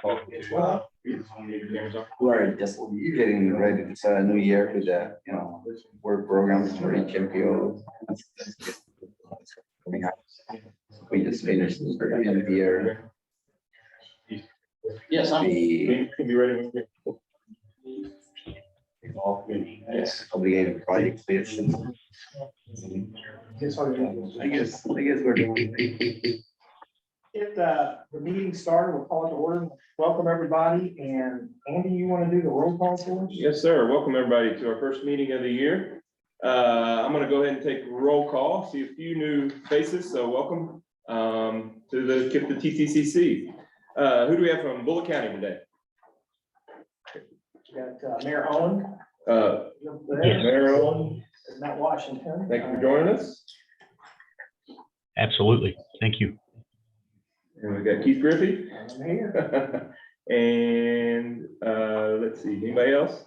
We're just getting ready to start a new year with the, work programs for HMPO. Coming up. We just finished the end of the year. Yes, The Can be ready. obligated project solutions. I guess we're doing. Get the meeting started, we'll call it to order. Welcome, everybody. And Andy, you want to do the roll call for us? Yes, sir. Welcome everybody to our first meeting of the year. I'm going to go ahead and take roll call. See a few new faces, so welcome to the TCCC. Who do we have from Bullitt County today? We got Mayor Owen. Mayor Owen, Matt Washington. thank you for joining us. Absolutely. Thank you. And we've got Keith Griffey. I'm here. And let's see, anybody else?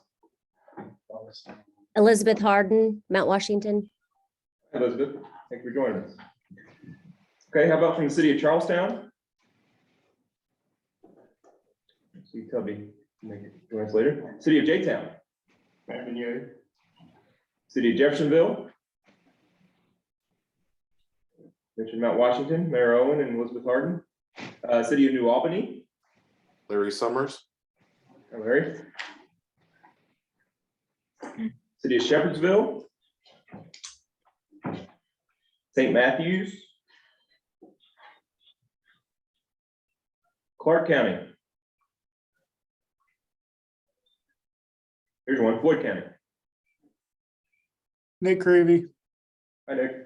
Elizabeth Harden, Mount Washington. Elizabeth, thank you for joining us. Okay, how about from the city of Charlestown? See, Tubby, make it join us later. City of J-Town. City of Jeffersonville. Mentioned Mount Washington, Mayor Owen and Elizabeth Harden. City of New Albany. Larry Summers. Larry. City of Shepherdsville. St. Matthews. Clark County. Here's one, Floyd County. Nick Creevy. Hi, Nick.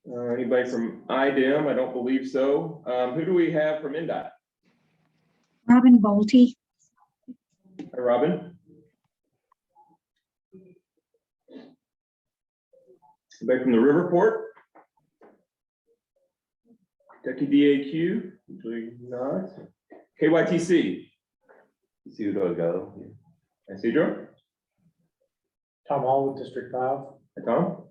Anybody from IDEM? I don't believe so. Who do we have from NDOT? Robin Bolte. Hi, Robin. Back from the Riverport. Kentucky DAQ, usually not. KYTC. Isidro go. Isidro. Tom Hall with District 5. Hi, Tom.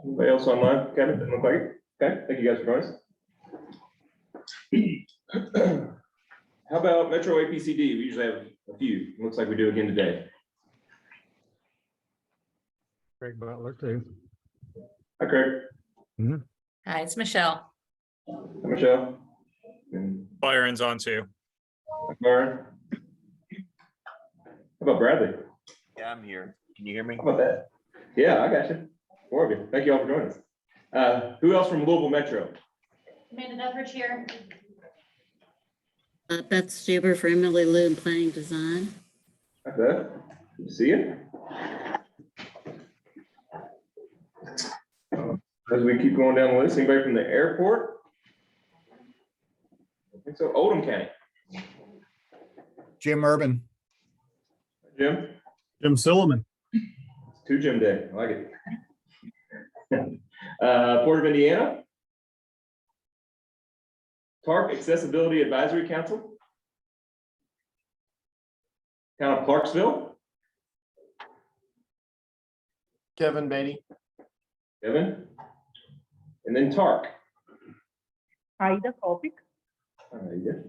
Anybody else online? Kevin, doesn't look like it. Okay, thank you guys for joining us. How about Metro APCD? We usually have a few. Looks like we do again today. Craig Butler too. Hi, Craig. Hi, it's Michelle. Hi, Michelle. And Byron's on too. hi, Byron. How about Bradley? Yeah, I'm here. Can you hear me? How about that? Yeah, I got you. Four of you. Thank you all for joining us. Who else from Louisville Metro? Amanda Duffridge here. Beth Stuber for Emily Lou and Planning Design. Hi, Beth. Good to see you. As we keep going down the list, anybody from the airport? I think so. Oldham County. Jim Urban. Jim? Jim Silliman. It's 2 Jim Day. I like it. Port of Indiana. TARP Accessibility Advisory Council. Town of Clarksville. Kevin Beatty. Kevin. And then TARC. Aida Kopik. All right, yeah.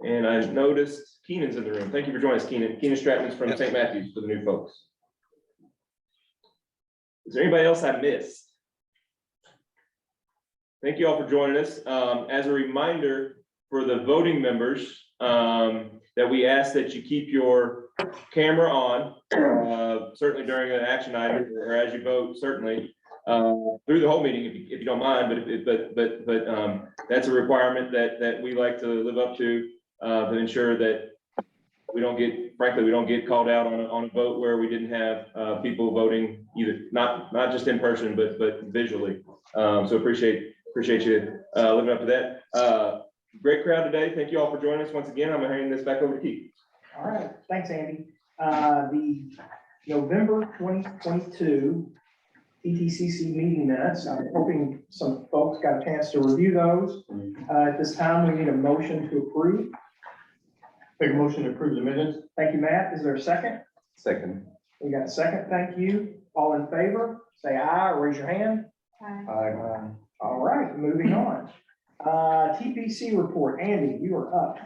And I noticed Keenan's in the room. Thank you for joining us, Keenan. Keenan Stratton's from St. Matthews for the new folks. Is there anybody else I missed? Thank you all for joining us. As a reminder for the voting members, that we ask that you keep your camera on, certainly during an action item or as you vote, certainly through the whole meeting, if you don't mind. But that's a requirement that we like to live up to ensure that we don't get called out on a vote where we didn't have people voting either not just in person but visually. So appreciate you living up to that. Great crowd today. Thank you all for joining us once again. I'm gonna hand this back over to Keith. All right, thanks, Andy. The November 2022 TTCC meeting minutes. I'm hoping some folks got a chance to review those. At this time, we need a motion to approve. Make a motion to approve the minutes. Thank you, Matt. Is there a second? Second. We got a second. Thank you. All in favor, say aye or raise your hand. Aye. All right, moving on. TPC report, Andy, you are up.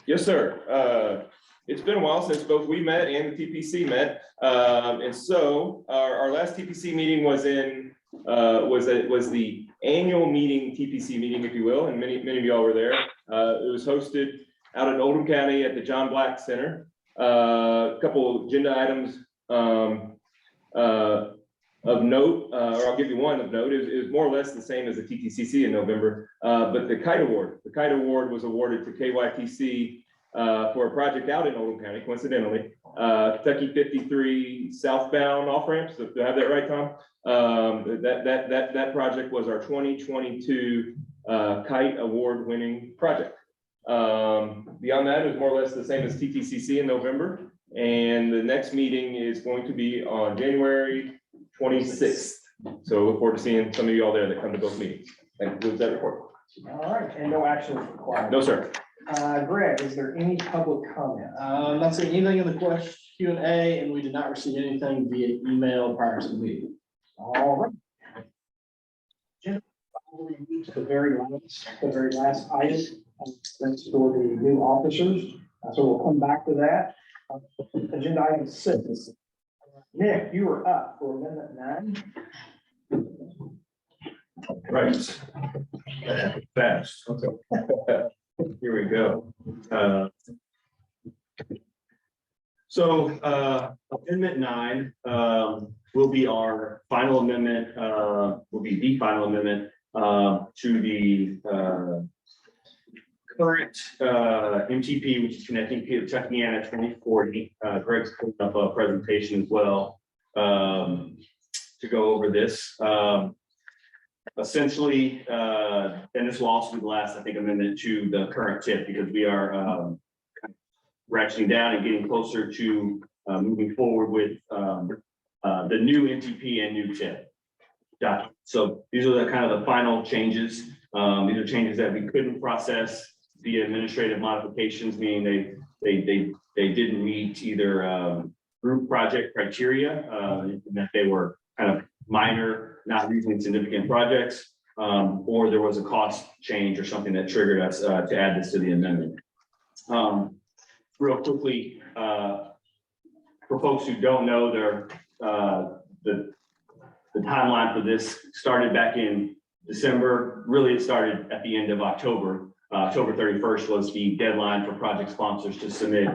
Yes, sir. It's been a while since both we met and the TPC met. And so our last TPC meeting was the annual meeting, TPC meeting, if you will, and many of y'all were there. It was hosted out in Oldham County at the John Black Center. A couple agenda items of note, or I'll give you one of note. It was more or less the same as the TTCC in November, but the Kite Award was awarded to KYTC for a project out in Oldham County, coincidentally. Kentucky 53 southbound off ramps. Do I have that right, Tom? That project was our 2022 Kite Award winning project. Beyond that, it was more or less the same as TTCC in November. And the next meeting is going to be on January 26th. So look forward to seeing some of you all there that come to both meetings. That concludes that report. All right, and no action is required. No, sir. Greg, is there any public comment? Not seeing anything in the question Q&A, and we did not receive anything via email prior to the meeting. All right. Agenda, we reach the very last item. That's for the new officers. So we'll come back to that. Agenda item 6. Nick, you are up for amendment 9. Right. Fast. Here we go. Amendment 9 will be our final amendment, will be the final amendment to the current MTP, which is Connecting Kentuckiana 2040. Greg's putting up a presentation as well to go over this. Essentially, and this will also be the last, I think, amendment to the current TIP, because we are ratcheting down and getting closer to moving forward with the new MTP and new TIP document. So these are the kind of the final changes. These are changes that we couldn't process via administrative modifications, meaning they didn't meet either group project criteria, and that they were kind of minor, not reasonably significant projects, or there was a cost change or something that triggered us to add this to the amendment. Real quickly, for folks who don't know, the timeline for this started back in December. Really, it started at the end of October. October 31st was the deadline for project sponsors to submit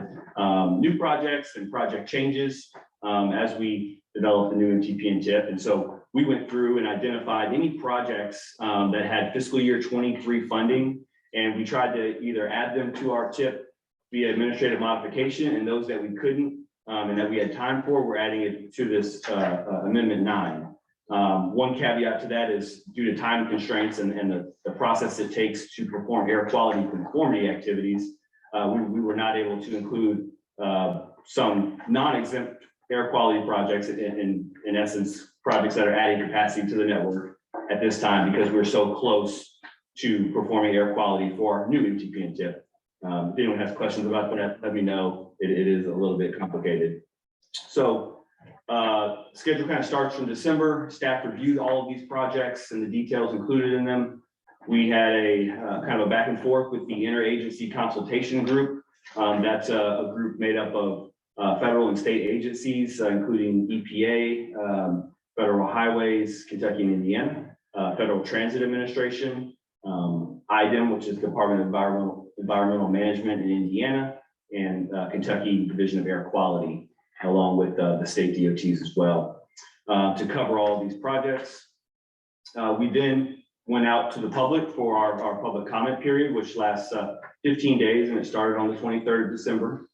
new projects and project changes as we develop the new MTP and TIP. And so we went through and identified any projects that had fiscal year 23 funding, and we tried to either add them to our TIP via administrative modification, and those that we couldn't and that we had time for, we're adding it to this amendment 9. One caveat to that is due to time constraints and the process it takes to perform air quality conformity activities, we were not able to include some non-exempt air quality projects, in essence, projects that are adding capacity to the network at this time, because we're so close to performing air quality for our new MTP and TIP. If anyone has questions about that, let me know. It is a little bit complicated. So schedule kind of starts from December. Staff reviewed all of these projects and the details included in them. We had a kind of a back and forth with the interagency consultation group. That's a group made up of federal and state agencies, including EPA, Federal Highways, Kentucky and Indiana, Federal Transit Administration, IDEM, which is Department of Environmental Management in Indiana, and Kentucky Division of Air Quality, along with the state DOTs as well, to cover all of these projects. We then went out to the public for our public comment period, which lasts 15 days, and it started on the 23rd of December.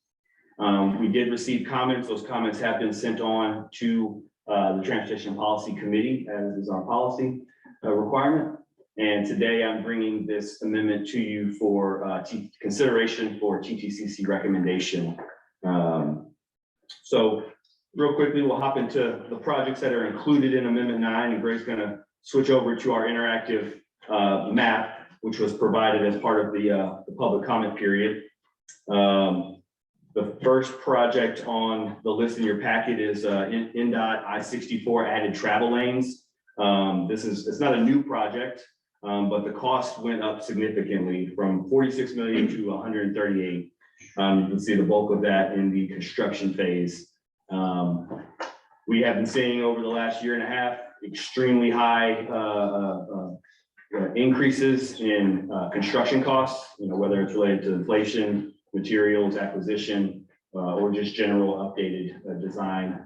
We did receive comments. Those comments have been sent on to the Transportation Policy Committee, as is our policy requirement. And today I'm bringing this amendment to you for consideration for TTCC recommendation. So real quickly, we'll hop into the projects that are included in Amendment 9, and Greg's going to switch over to our interactive map, which was provided as part of the public comment period. The first project on the list in your packet is NDOT I-64 added travel lanes. It's not a new project. but the cost went up significantly from 46 million to 138. You can see the bulk of that in the construction phase. We have been seeing over the last year and a half extremely high increases in construction costs, whether it's related to inflation, materials, acquisition, or just general updated design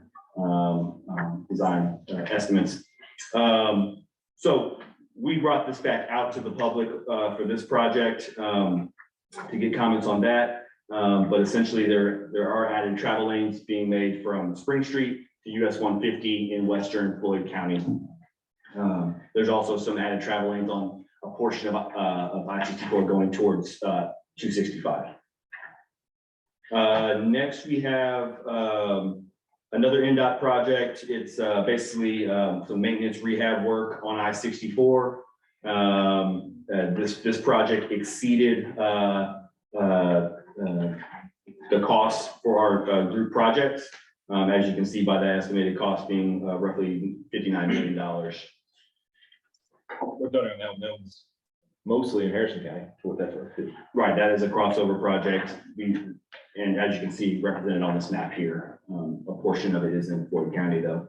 estimates. So we brought this back out to the public for this project to get comments on that. But essentially there are added travel lanes being made from Spring Street to US 150 in western Floyd County. There's also some added travel lanes on a portion of I-64 going towards 265. Next, we have another NDOT project. It's basically some maintenance rehab work on I-64. This project exceeded the costs for our group projects, as you can see by the estimated cost being roughly $59 million. We're done it now, Mills, mostly in Harrison County, to what that's worth. Right, that is a crossover project. And as you can see represented on this map here, a portion of it is in Floyd County though.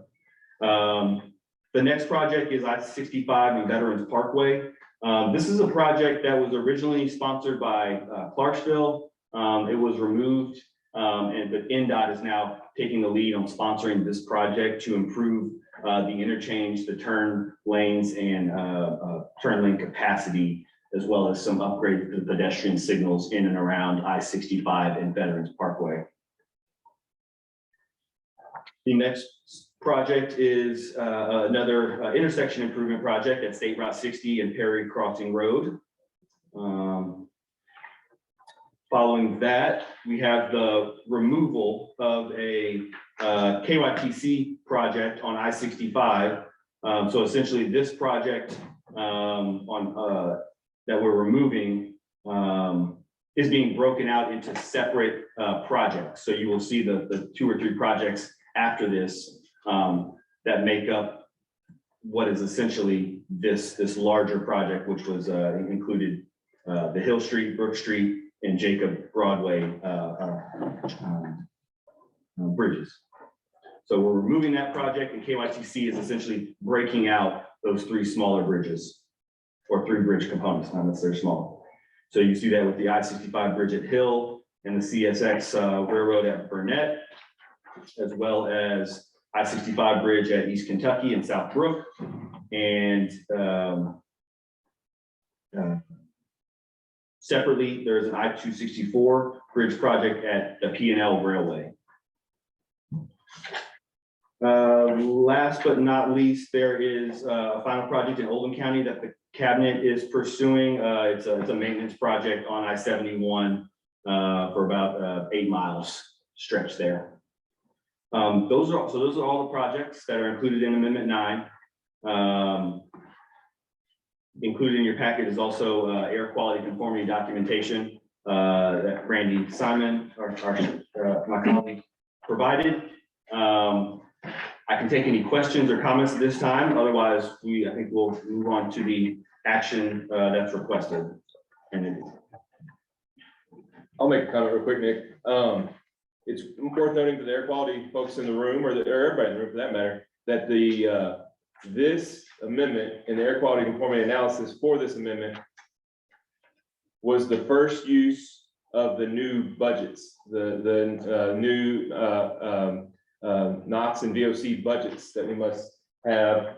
The next project is I-65 and Veterans Parkway. This is a project that was originally sponsored by Clarksville. It was removed, but NDOT is now taking the lead on sponsoring this project to improve the interchange, the turn lanes, and turn lane capacity, as well as some upgrades to the pedestrian signals in and around I-65 and Veterans Parkway. The next project is another intersection improvement project at State Route 60 and Perry Crossing Road. Following that, we have the removal of a KYTC project on I-65. So essentially this project that we're removing is being broken out into separate projects. So you will see the 2 or 3 projects after this that make up what is essentially this larger project, which was included the Hill Street, Brook Street, and Jacob Broadway bridges. So we're removing that project, and KYTC is essentially breaking out those 3 smaller bridges, or 3 bridge components, not necessarily small. So you see that with the I-65 bridge at Hill and the CSX Railroad at Burnett, as well as I-65 bridge at East Kentucky and South Brook, and separately, there's an I-264 bridge project at the P&L Railway. Last but not least, there is a final project in Oldham County that the cabinet is pursuing. It's a maintenance project on I-71 for about 8 miles stretch there. Those are all the projects that are included in Amendment 9. Included in your packet is also air quality conformity documentation that Randy Simon, my colleague, provided. I can take any questions or comments at this time. Otherwise, I think we'll move on to the action that's requested. And I'll make a comment real quick, Nick. It's worth noting to the air quality folks in the room, or everybody in the room for that matter, that this amendment and the air quality conformity analysis for this amendment was the first use of the new budgets, the new NOx and VOC budgets that we must have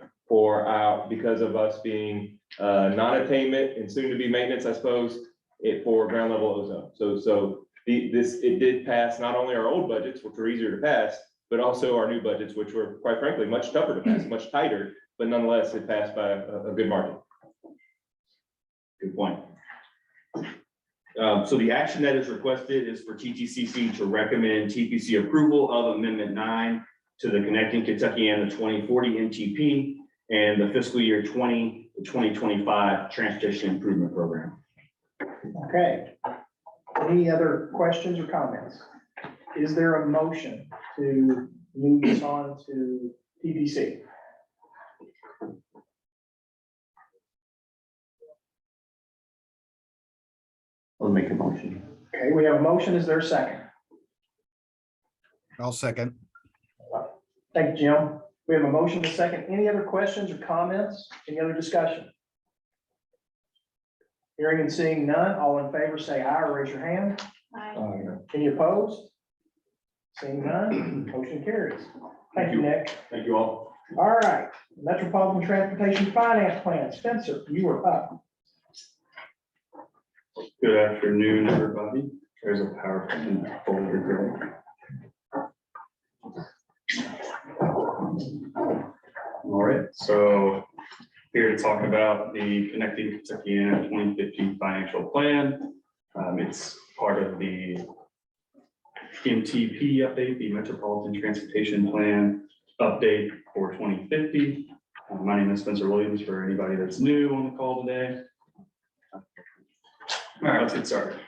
because of us being non-attainment and soon to be maintenance, I suppose, for ground level ozone. So it did pass not only our old budgets, which were easier to pass, but also our new budgets, which were quite frankly much tougher to pass, much tighter, but nonetheless it passed by a good margin. good point. So the action that is requested is for TTCC to recommend TPC approval of Amendment 9 to the Connecting Kentucky and the 2040 NTP and the fiscal year 2025 Transportation Improvement Program. Okay. Any other questions or comments? Is there a motion to move this on to TPC? I'll make a motion. Okay, we have a motion. Is there a second? I'll second. Thank you, Jim. We have a motion, a second. Any other questions or comments? Any other discussion? Hearing and seeing none, all in favor say aye or raise your hand. Any opposed? Seeing none, motion carries. Thank you, Nick. Thank you all. All right, Metropolitan Transportation Finance Plan, Spencer, you are up. Good afternoon, everybody. There's a PowerPoint folder. All right, so here to talk about the Connecting Kentuckiana 2050 financial plan. It's part of the MTP update, the Metropolitan Transportation Plan update for 2050. My name is Spencer Williams, for anybody that's new on the call today. All right, let's get started.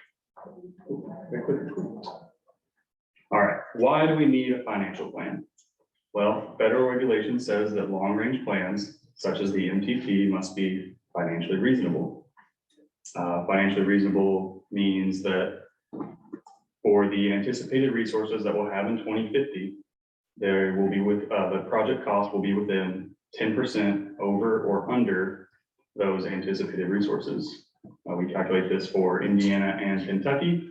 All right, why do we need a financial plan? Well, federal regulation says that long-range plans, such as the MTP, must be financially reasonable. Financially reasonable means that for the anticipated resources that we'll have in 2050, there will be the project cost will be within 10% over or under those anticipated resources. We calculate this for Indiana and Kentucky,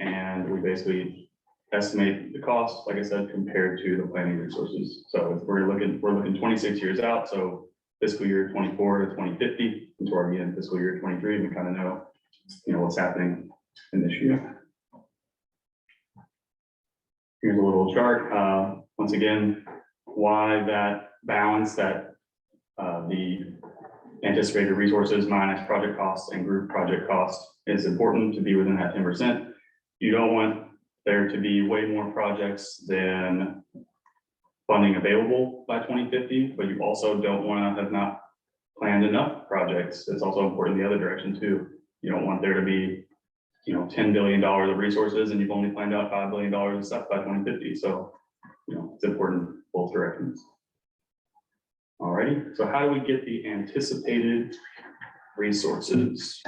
and we basically estimate the cost, like I said, compared to the planning resources. So we're looking 26 years out. So fiscal year 24 to 2050, since we're already in fiscal year 23, we kind of know, what's happening in this year. Here's a little chart. Once again, why that balance, that the anticipated resources minus project costs and group project costs is important to be within that 10%. You don't want there to be way more projects than funding available by 2050, but you also don't want to have not planned enough projects. It's also important the other direction too. You don't want there to be, $10 billion of resources and you've only planned out $5 billion of stuff by 2050. So, it's important both directions. Alrighty, so how do we get the anticipated resources?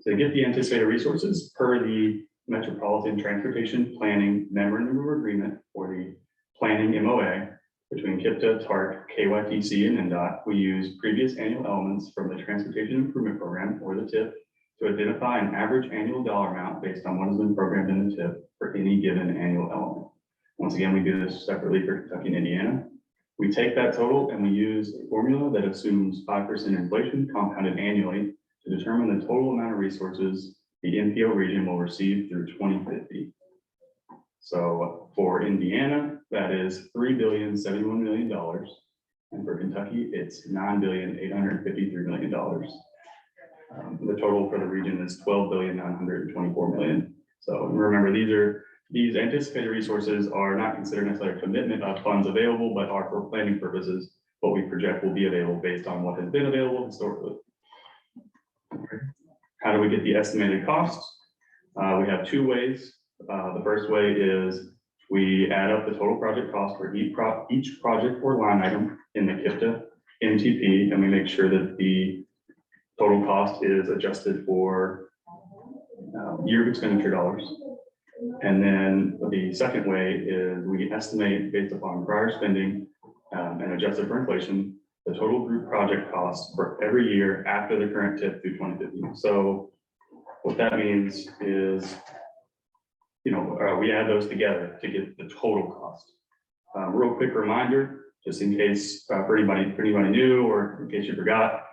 To get the anticipated resources per the Metropolitan Transportation Planning Memorandum of Agreement, or the Planning MOA, between KIPTA, TARC, KYTC, and NDOT, we use previous annual elements from the Transportation Improvement Program, or the TIP, to identify an average annual dollar amount based on what has been programmed in the TIP for any given annual element. Once again, we do this separately for Kentucky and Indiana. We take that total and we use a formula that assumes 5% inflation compounded annually to determine the total amount of resources the MPO region will receive through 2050. So for Indiana, that is $3,071 million. And for Kentucky, it's $9,853 million. The total for the region is $12,924 million. So remember, these anticipated resources are not considered necessarily a commitment of funds available, but are for planning purposes, what we project will be available based on what has been available historically. How do we get the estimated costs? We have two ways. The first way is we add up the total project cost for each project or line item in the KIPTA MTP, and we make sure that the total cost is adjusted for year of expenditure dollars. And then the second way is we estimate based upon prior spending and adjusted for inflation, the total group project cost for every year after the current TIP through 2050. So what that means is, we add those together to get the total cost. Real quick reminder, just in case for anybody new or in case you forgot,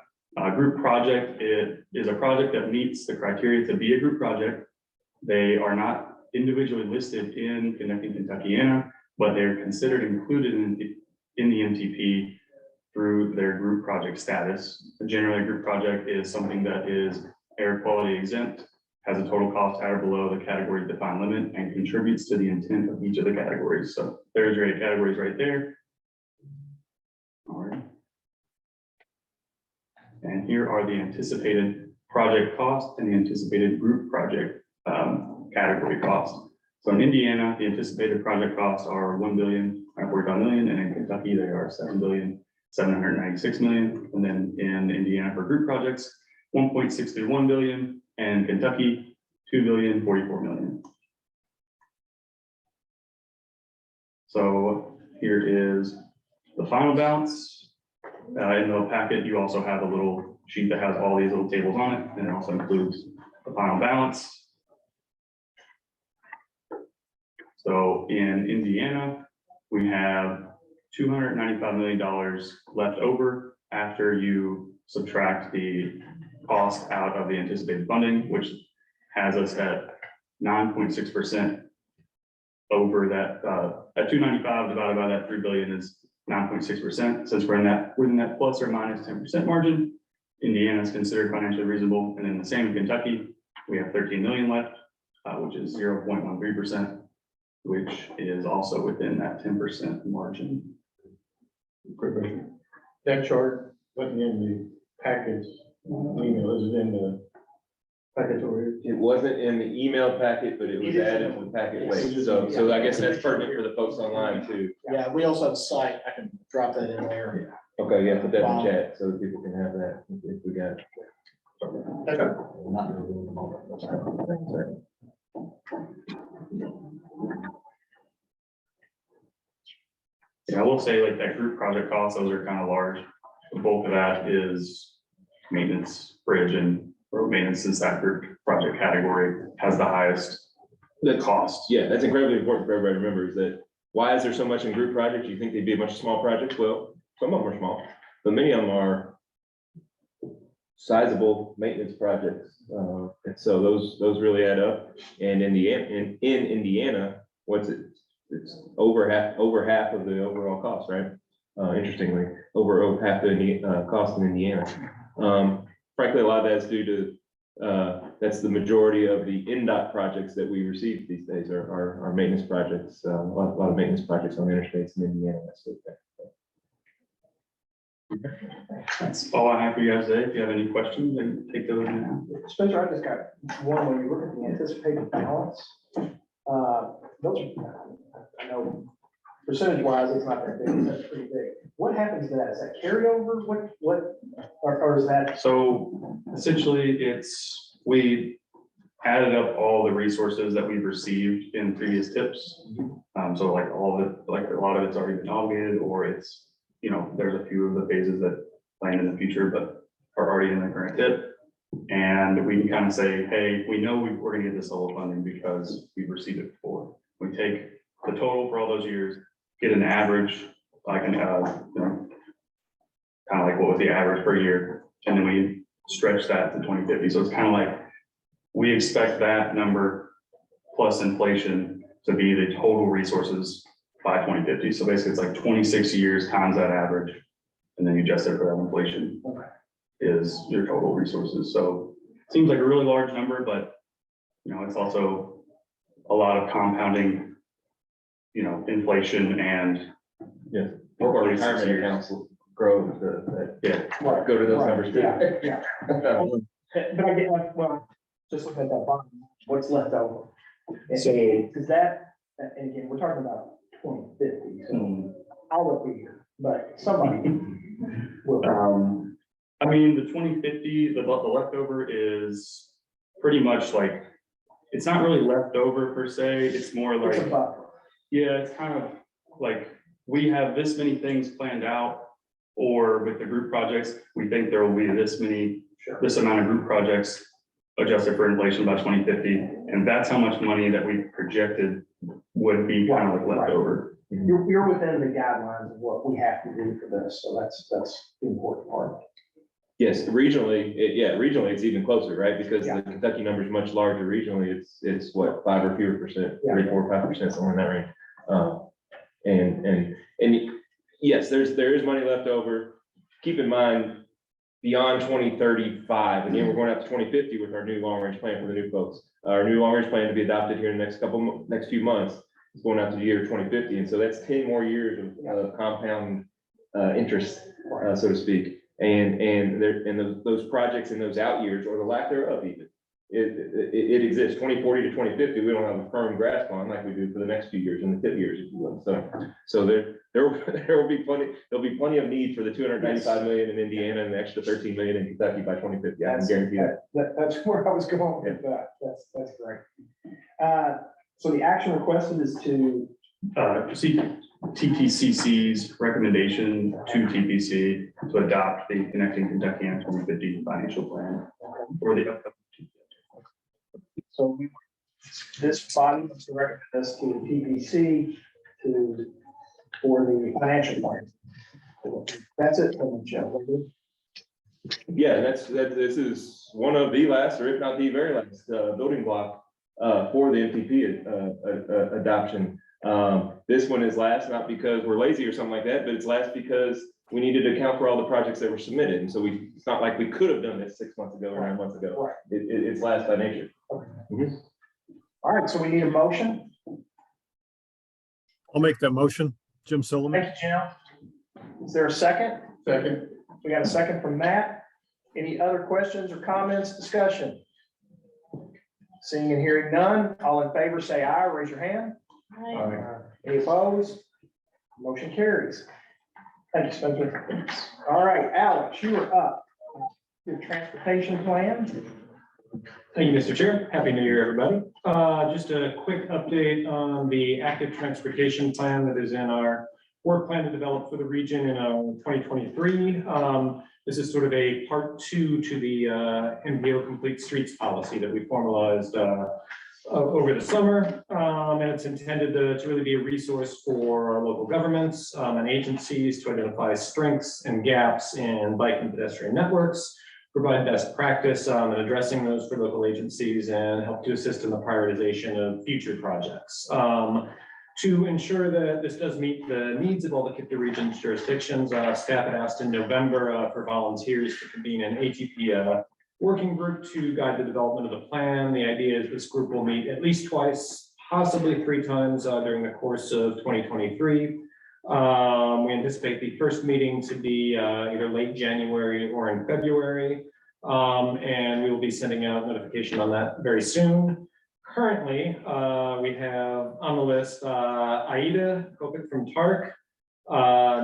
group project is a project that meets the criteria to be a group project. They are not individually listed in Connecting Kentuckiana, but they're considered included in the MTP through their group project status. Generally, a group project is something that is air quality exempt, has a total cost at or below the category defined limit, and contributes to the intent of each of the categories. So there's your 8 categories right there. All right. And here are the anticipated project costs and the anticipated group project category costs. So in Indiana, the anticipated project costs are $1,045 million, and in Kentucky, they are $7,796 million. And then in Indiana for group projects, 1.631 billion, and Kentucky, 2,044,000,000. So here is the final balance. In the packet, you also have a little sheet that has all these little tables on it, and it also includes the final balance. So in Indiana, we have $295 million left over after you subtract the cost out of the anticipated funding, which has us at 9.6% over that, at 295 divided by that 3 billion is 9.6%. Since we're in that, within that plus or minus 10% margin, Indiana is considered financially reasonable. And then the same in Kentucky, we have 13 million left, which is 0.13%, which is also within that 10% margin. That chart, wasn't in the package, email, is it in the package or? It wasn't in the email packet, but it was added to the packet late. So I guess that's pertinent for the folks online too. Yeah, we also have a site, I can drop that in there. Okay, yeah, put that in the chat so that people can have that if we got it. Yeah, I will say like that group project costs, those are kind of large. The bulk of that is maintenance, bridge and road maintenance, since that group project category has the highest cost. Yeah, that's incredibly important for everybody to remember is that why is there so much in group projects? You think they'd be a bunch of small projects? Well, some of them are small, but many of them are sizable maintenance projects. And so those really add up. And in Indiana, what's it? It's over half of the overall cost, right? Interestingly, over half the cost in Indiana. Frankly, a lot of that's due to, that's the majority of the NDOT projects that we receive these days are maintenance projects. A lot of maintenance projects on the interstates in Indiana. That's all I have for you guys today. If you have any questions, then take those now. Spencer, I just got one, when you look at the anticipated balance, those are, I know percentage wise, it's not that big, that's pretty big. What happens to that? Is that carryover? Or is that? So essentially, we added up all the resources that we've received in previous tips. So like all of it, like a lot of it's already been obligated, or it's, there's a few of the phases that plan in the future, but are already in the current tip. And we can kind of say, hey, we know we're gonna get this level of funding because we've received it before. We take the total for all those years, get an average, like an, kind of like what was the average per year, and then we stretch that to 2050. So it's kind of like, we expect that number plus inflation to be the total resources by 2050. So basically it's like 26 years times that average, and then you adjust it for that inflation is your total resources. So it seems like a really large number, but it's also a lot of compounding, inflation and Or retirement accounts grow go to those numbers too. Yeah. But I get like, well, just look at that bottom, what's left over. So- Is that, and again, we're talking about 2050, so I'll look here, but somebody will. I mean, the 2050, the leftover is pretty much like, it's not really leftover per se, it's more It's a like, buffer. yeah, it's kind of like, we have this many things planned out, or with the group projects, we think there will be this amount of group projects adjusted for inflation by 2050, and that's how much money that we projected would be kind of like left over. You're within the guidelines of what we have to do for this, so that's the important part. Yes, regionally, it's even closer, right? Because Yeah. the Kentucky number is much larger regionally. It's what, 5 or fewer percent, Yeah. 3, 4, 5%, somewhere in that range. And yes, there is money left over. Keep in mind, beyond 2035, and then we're going out to 2050 with our new long range plan for the new folks. Our new long range plan to be adopted here in the next few months is going out to the year 2050, and so that's 10 more years of compound interest, so to speak. And those projects in those out years, or the lack thereof even, it exists, 2040 to 2050, we don't have a firm grasp on like we do for the next few years and the 50 years, if you will. So there'll be plenty of need for the 295 million in Indiana and the extra 13 million in Kentucky by 2050. I can guarantee that. That's where I was going with that. That's great. So the action requested is to, Seek TTCC's recommendation to TPC to adopt the Connecting Kentucky and 2050 financial plan for the upcoming. so this body is to recommend this to the TPC for the financial plan. That's it for the show. Yeah, this is one of the last, or if not the very last, building block for the MTP adoption. This one is last, not because we're lazy or something like that, but it's last because we needed to account for all the projects that were submitted. And so it's not like we could have done this 6 months ago or 9 months ago. Right. It's last by nature. Mhm. All right, so we need a motion. I'll make that motion. Jim Sullivan. Thank you, Jim. Is there a second? Second. We got a second from Matt. Any other questions or comments, discussion? Seeing and hearing none, all in favor, say aye, raise your hand. Any opposed? Motion carries. Thank you, Spencer. All right, Alex, you are up. Your transportation plan. Thank you, Mr. Chair. Happy New Year, everybody. Just a quick update on the active transportation plan that is in our work plan to develop for the region in 2023. This is sort of a part 2 to the MPO Complete Streets policy that we formalized over the summer. And it's intended to really be a resource for our local governments and agencies to identify strengths and gaps in bike and pedestrian networks, provide best practice in addressing those for local agencies, and help to assist in the prioritization of future projects. To ensure that this does meet the needs of all the KIPTA region's jurisdictions, staff had asked in November for volunteers to convene an ATP working group to guide the development of the plan. The idea is this group will meet at least twice, possibly 3 times during the course of 2023. We anticipate the first meeting to be either late January or in February. And we will be sending out notification on that very soon. Currently, we have on the list Aida Kopik from TARC,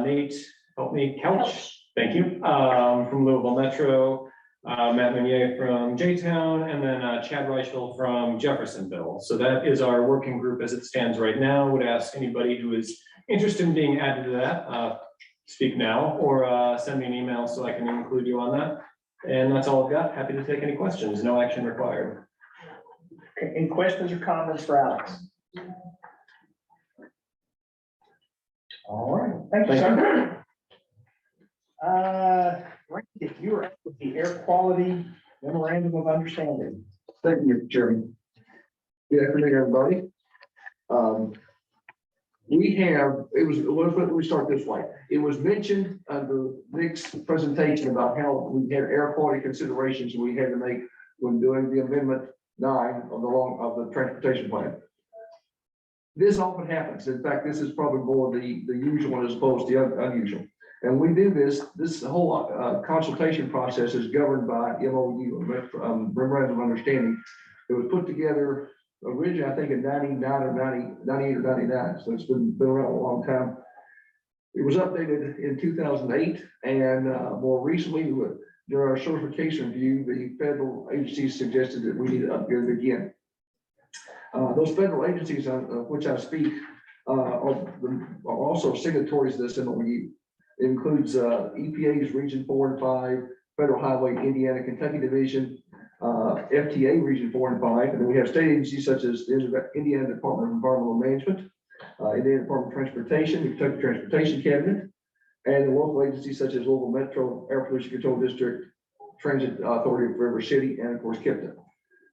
Nate, help me, Couch, thank you, from Louisville Metro, Matt Meunier from J-Town, and then Chad Reichel from Jeffersonville. So that is our working group as it stands right now. Would ask anybody who is interested in being added to that, speak now or send me an email so I can include you on that. And that's all I've got. Happy to take any questions. No action required. Okay, any questions or comments for Alex? All right, thank you, sir. Randy, if you are up with the air quality memorandum of understanding. Thank you, Chairman. Good afternoon, everybody. We start this way. It was mentioned under Nick's presentation about how we had air quality considerations we had to make when doing the amendment 9 of the transportation plan. This often happens. In fact, this is probably more the usual as opposed to the unusual. And we do this whole consultation process is governed by MOU, Memorandum of Understanding. It was put together originally, I think in 99 or 98 or 99. So it's been around a long time. It was updated in 2008 and more recently during our certification review, the federal agencies suggested that we need to upgrade it again. Those federal agencies on which I speak are also signatories to this MOU. It includes EPA's Region 4 and 5, Federal Highway Indiana Kentucky Division, FTA Region 4 and 5, and then we have state agencies such as the Indiana Department of Environmental Management, Indiana Department of Transportation, the Kentucky Transportation Cabinet, and the local agencies such as Louisville Metro, Air Pollution Control District, Transit Authority of River City, and of course KIPTA.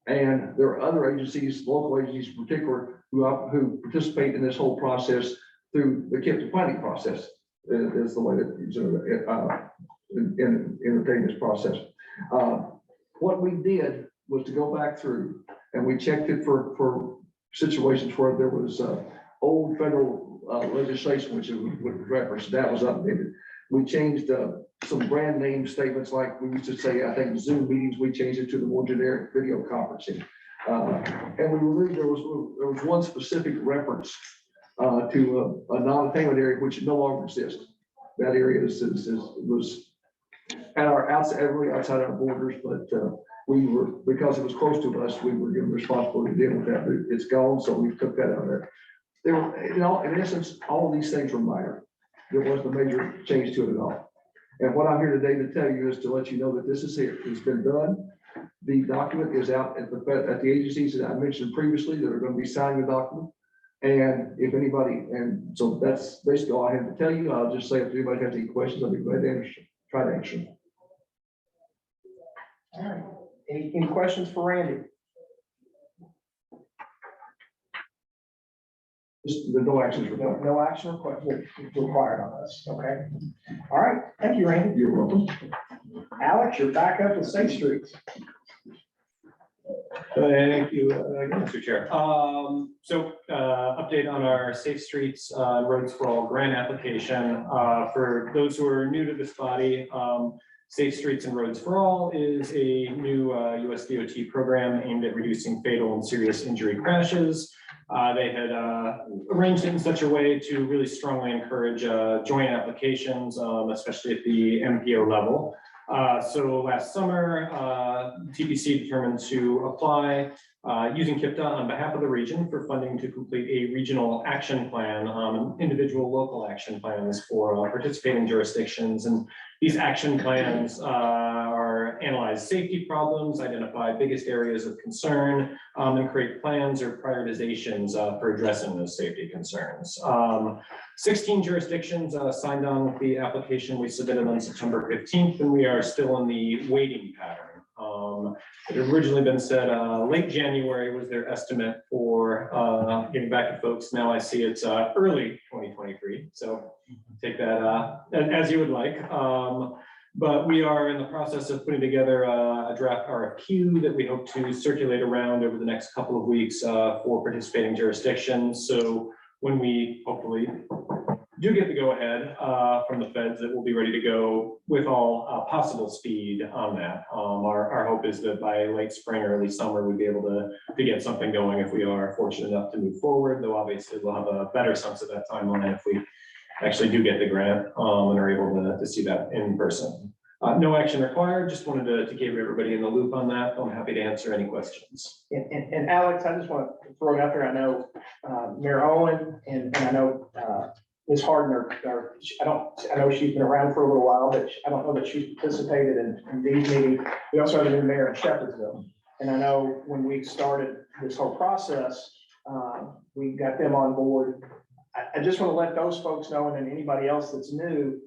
And there are other agencies, local agencies in particular, who participate in this whole process through the KIPTA planning process. Is the way that entertain this process. What we did was to go back through and we checked it for situations where there was old federal legislation, which it would reference, that was updated. We changed some brand name statements like we used to say, I think Zoom meetings, we changed it to the more generic video conferencing. And we removed, there was one specific reference to a non-attainment area which no longer exists. That area was at our outside, really outside our borders, but we were, because it was close to us, we were given responsibility to deal with that. But it's gone, so we took that out of there. There were, in essence, all of these things were minor. There wasn't a major change to it at all. And what I'm here today to tell you is to let you know that this is it. It's been done. The document is out at the agencies that I mentioned previously that are going to be signing the document. And if anybody, and so that's basically all I have to tell you. I'll just say if anybody has any questions, I'll be glad to answer, try to answer them. All right. Any questions for Randy? Just the no actions required. No action required on this, okay? All right, thank you, Randy. You're welcome. Alex, you're back up with Safe Streets. Thank you, again, Mr. Chair. Update on our Safe Streets Roads for All grant application. For those who are new to this body, Safe Streets and Roads for All is a new US DOT program aimed at reducing fatal and serious injury crashes. They had arranged it in such a way to really strongly encourage joint applications, especially at the MPO level. So last summer, TPC determined to apply using KIPTA on behalf of the region for funding to complete a regional action plan, individual local action plans for participating jurisdictions. And these action plans are analyze safety problems, identify biggest areas of concern, and create plans or prioritizations for addressing those safety concerns. 16 jurisdictions signed on with the application we submitted on September 15th, and we are still in the waiting pattern. It had originally been said late January was their estimate for getting back to folks. Now I see it's early 2023. So take that as you would like. But we are in the process of putting together a draft RFQ that we hope to circulate around over the next couple of weeks for participating jurisdictions. So when we hopefully do get the go-ahead from the feds, that we'll be ready to go with all possible speed on that. Our hope is that by late spring or early summer, we'd be able to get something going if we are fortunate enough to move forward, though obviously we'll have a better sense of that timeline if we actually do get the grant and are able to see that in person. No action required, just wanted to keep everybody in the loop on that. I'm happy to answer any questions. And Alex, I just want to throw it out there. I know Mayor Owen and I know Ms. Harden I know she's been around for a little while, but I don't know that she's participated in these meetings. We also have a new mayor in Shepherdsville. And I know when we started this whole process, we got them on board. I just want to let those folks know, and then anybody else that's new,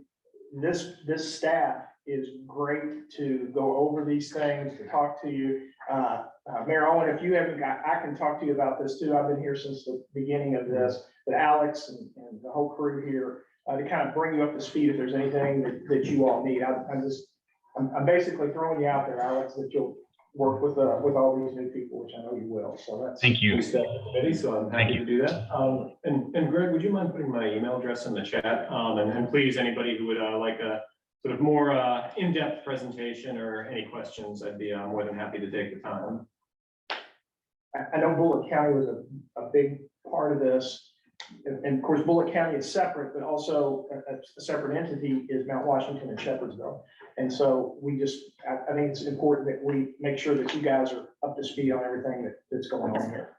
this staff is great to go over these things, to talk to you. Mayor Owen, if you haven't got, I can talk to you about this too. I've been here since the beginning of this, but Alex and the whole crew here to kind of bring you up to speed if there's anything that you all need. I'm basically throwing you out there, Alex, that you'll work with all these new people, which I know you will. So that's. Thank you. So I'm happy to do that. And Greg, would you mind putting my email address in the chat? And please, anybody who would like a sort of more in-depth presentation or any questions, I'd be more than happy to take the time. I know Bullitt County was a big part of this. And of course, Bullitt County is separate, but also a separate entity is Mount Washington and Shepherdsville. And so I think it's important that we make sure that you guys are up to speed on everything that's going on here.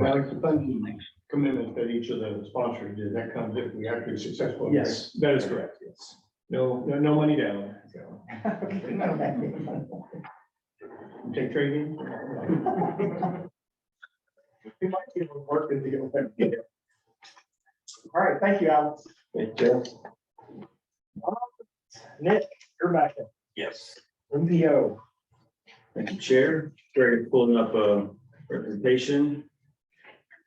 Alex, the funding commitment that each of the sponsors did, that comes if we actually successful. Yes, that is correct. Yes. No money down. So. Take trading. We might be able to work in the. All right, thank you, Alex. Thank you. Nick, you're back in. Yes. MPO. Thank you, Chair. Greg pulling up a presentation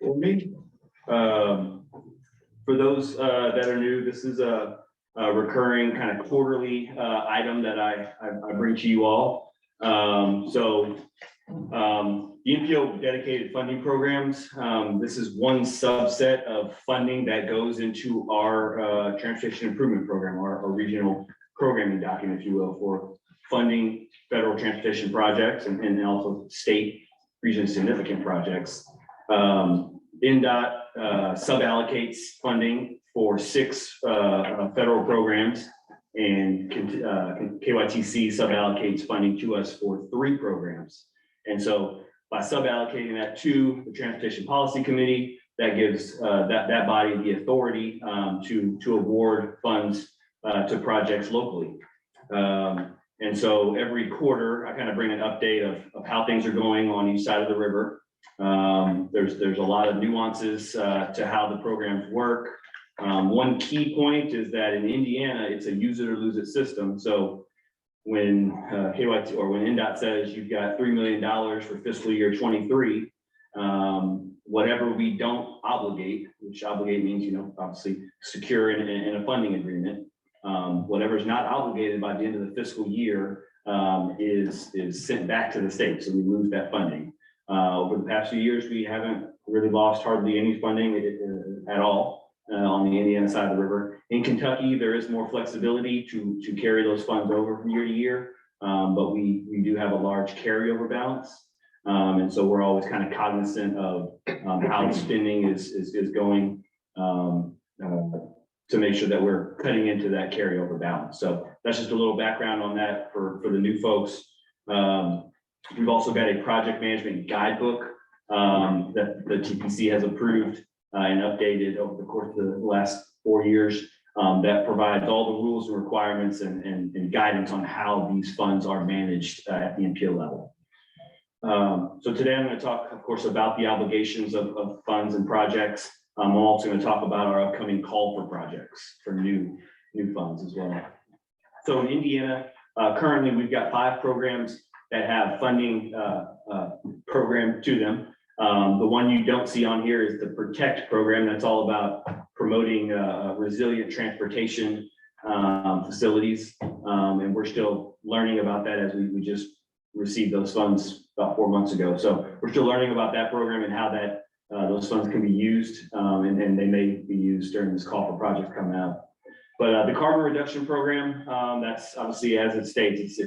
for me. For those that are new, this is a recurring kind of quarterly item that I bring to you all. The NPO dedicated funding programs, this is one subset of funding that goes into our transportation improvement program, our regional programming document, if you will, for funding federal transportation projects and also state region significant projects. NDOT suballocates funding for 6 federal programs, and KYTC suballocates funding to us for 3 programs. And so by suballocating that to the Transportation Policy Committee, that gives that body the authority to award funds to projects locally. And so every quarter, I kind of bring an update of how things are going on each side of the river. There's a lot of nuances to how the programs work. One key point is that in Indiana, it's a use it or lose it system. So when KYT or when NDOT says you've got $3 million for fiscal year 23, whatever we don't obligate, which obligate means, obviously secure in a funding agreement, whatever is not obligated by the end of the fiscal year is sent back to the state. So we lose that funding. Over the past few years, we haven't really lost hardly any funding at all on the Indiana side of the river. In Kentucky, there is more flexibility to carry those funds over from year to year, but we do have a large carryover balance. And so we're always kind of cognizant of how the spending is going to make sure that we're cutting into that carryover balance. So that's just a little background on that for the new folks. We've also got a project management guidebook that the TPC has approved and updated over the course of the last 4 years that provides all the rules and requirements and guidance on how these funds are managed at the NPO level. So today I'm going to talk, of course, about the obligations of funds and projects. I'm also going to talk about our upcoming call for projects for new funds as well. So in Indiana, currently we've got 5 programs that have funding programmed to them. The one you don't see on here is the PROTECT program. That's all about promoting resilient transportation facilities. And we're still learning about that as we just received those funds about 4 months ago. So we're still learning about that program and how that those funds can be used, and they may be used during this call for projects coming out. But the carbon reduction program, that's obviously, as it states,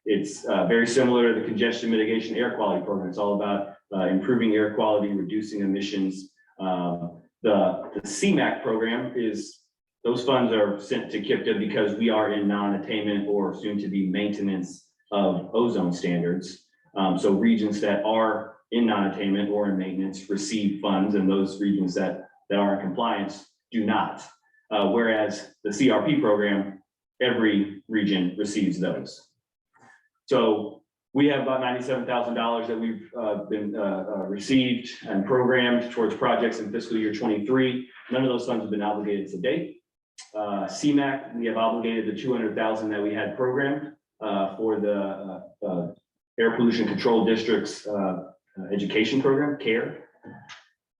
it's very similar to the congestion mitigation air quality program. It's all about improving air quality, reducing emissions. The CMAQ program is, those funds are sent to KIPTA because we are in non-attainment or soon to be maintenance of ozone standards. So regions that are in non-attainment or in maintenance receive funds, and those regions that are in compliance do not. Whereas the CRP program, every region receives those. So we have about $97,000 that we've been received and programmed towards projects in fiscal year 23. None of those funds have been obligated to date. CMAQ, we have obligated the $200,000 that we had programmed for the Air Pollution Control District's education program, CARE.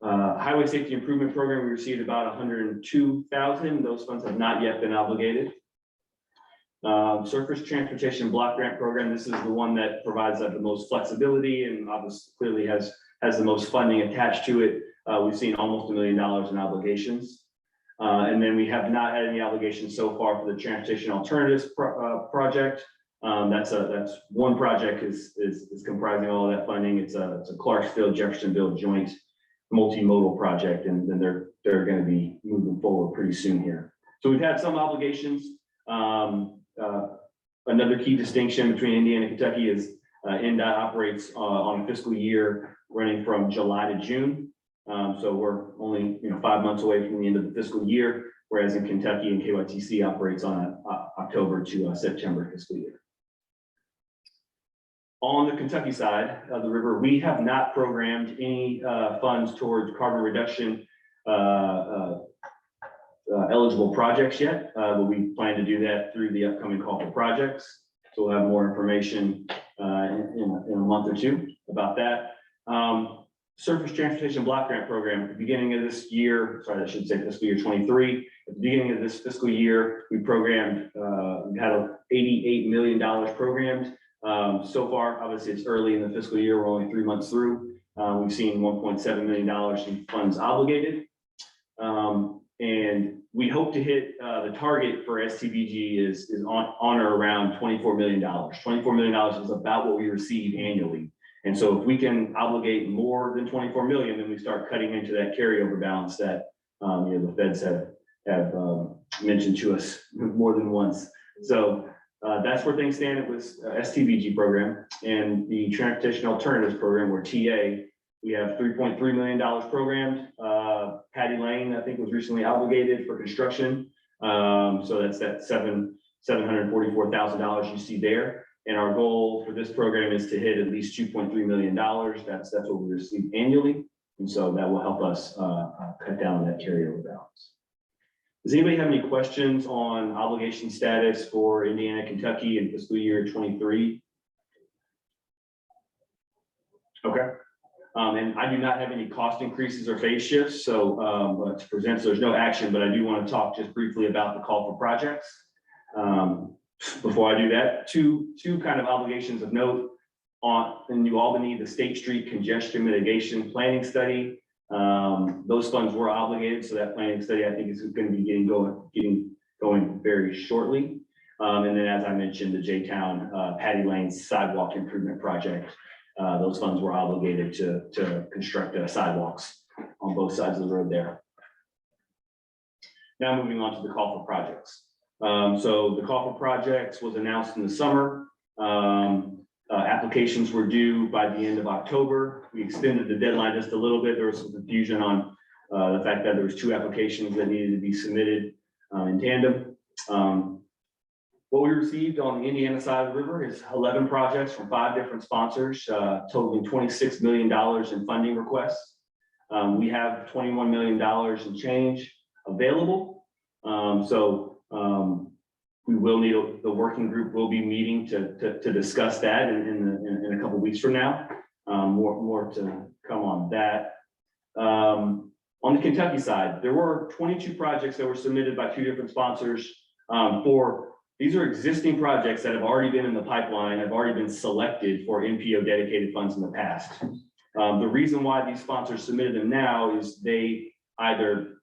Highway Safety Improvement Program, we received about $102,000. Those funds have not yet been obligated. Surface Transportation Block Grant Program, this is the one that provides the most flexibility and obviously clearly has the most funding attached to it. We've seen almost $1 million in obligations. And then we have not had any obligations so far for the Transportation Alternatives Project. That's one project is comprising all of that funding. It's a Clarksville, Jeffersonville joint multimodal project, and then they're going to be moving forward pretty soon here. So we've had some obligations. Another key distinction between Indiana and Kentucky is NDOT operates on a fiscal year running from July to June. So we're only 5 months away from the end of the fiscal year, whereas in Kentucky and KYTC operates on an October to September fiscal year. On the Kentucky side of the river, we have not programmed any funds towards carbon reduction eligible projects yet, but we plan to do that through the upcoming call for projects. So we'll have more information in a month or two about that. Surface Transportation Block Grant Program, at the beginning of this year, sorry, I should say fiscal year 23, at the beginning of this fiscal year, we programmed, we had $88 million programmed. So far, obviously, it's early in the fiscal year. We're only 3 months through. We've seen $1.7 million in funds obligated. And we hope to hit the target for STBG is on or around $24 million. $24 million is about what we receive annually. And so if we can obligate more than 24 million, then we start cutting into that carryover balance that the feds have mentioned to us more than once. So that's where things stand with STBG program and the Transportation Alternatives Program, or TA. We have $3.3 million programmed. Patty Lane, I think, was recently obligated for construction. So that's that $744,000 you see there. And our goal for this program is to hit at least $2.3 million. That's what we receive annually. And so that will help us cut down that carryover balance. Does anybody have any questions on obligation status for Indiana, Kentucky in fiscal year 23? Okay. And I do not have any cost increases or phase shifts, so to present, so there's no action, but I do want to talk just briefly about the call for projects. Before I do that, two kind of obligations of note in New Albany, the State Street Congestion Mitigation Planning Study. Those funds were obligated, so that planning study, I think, is going to be getting going very shortly. And then, as I mentioned, the J-Town Patty Lane Sidewalk Improvement Project. Those funds were obligated to construct sidewalks on both sides of the road there. Now moving on to the call for projects. So the call for projects was announced in the summer. Applications were due by the end of October. We extended the deadline just a little bit. There was some confusion on the fact that there was 2 applications that needed to be submitted in tandem. What we received on the Indiana side of the river is 11 projects from 5 different sponsors, totaling $26 million in funding requests. We have $21 million in change available. We will need, the working group will be meeting to discuss that in a couple weeks from now. More to come on that. On the Kentucky side, there were 22 projects that were submitted by 2 different sponsors. These are existing projects that have already been in the pipeline, have already been selected for NPO dedicated funds in the past. The reason why these sponsors submitted them now is they either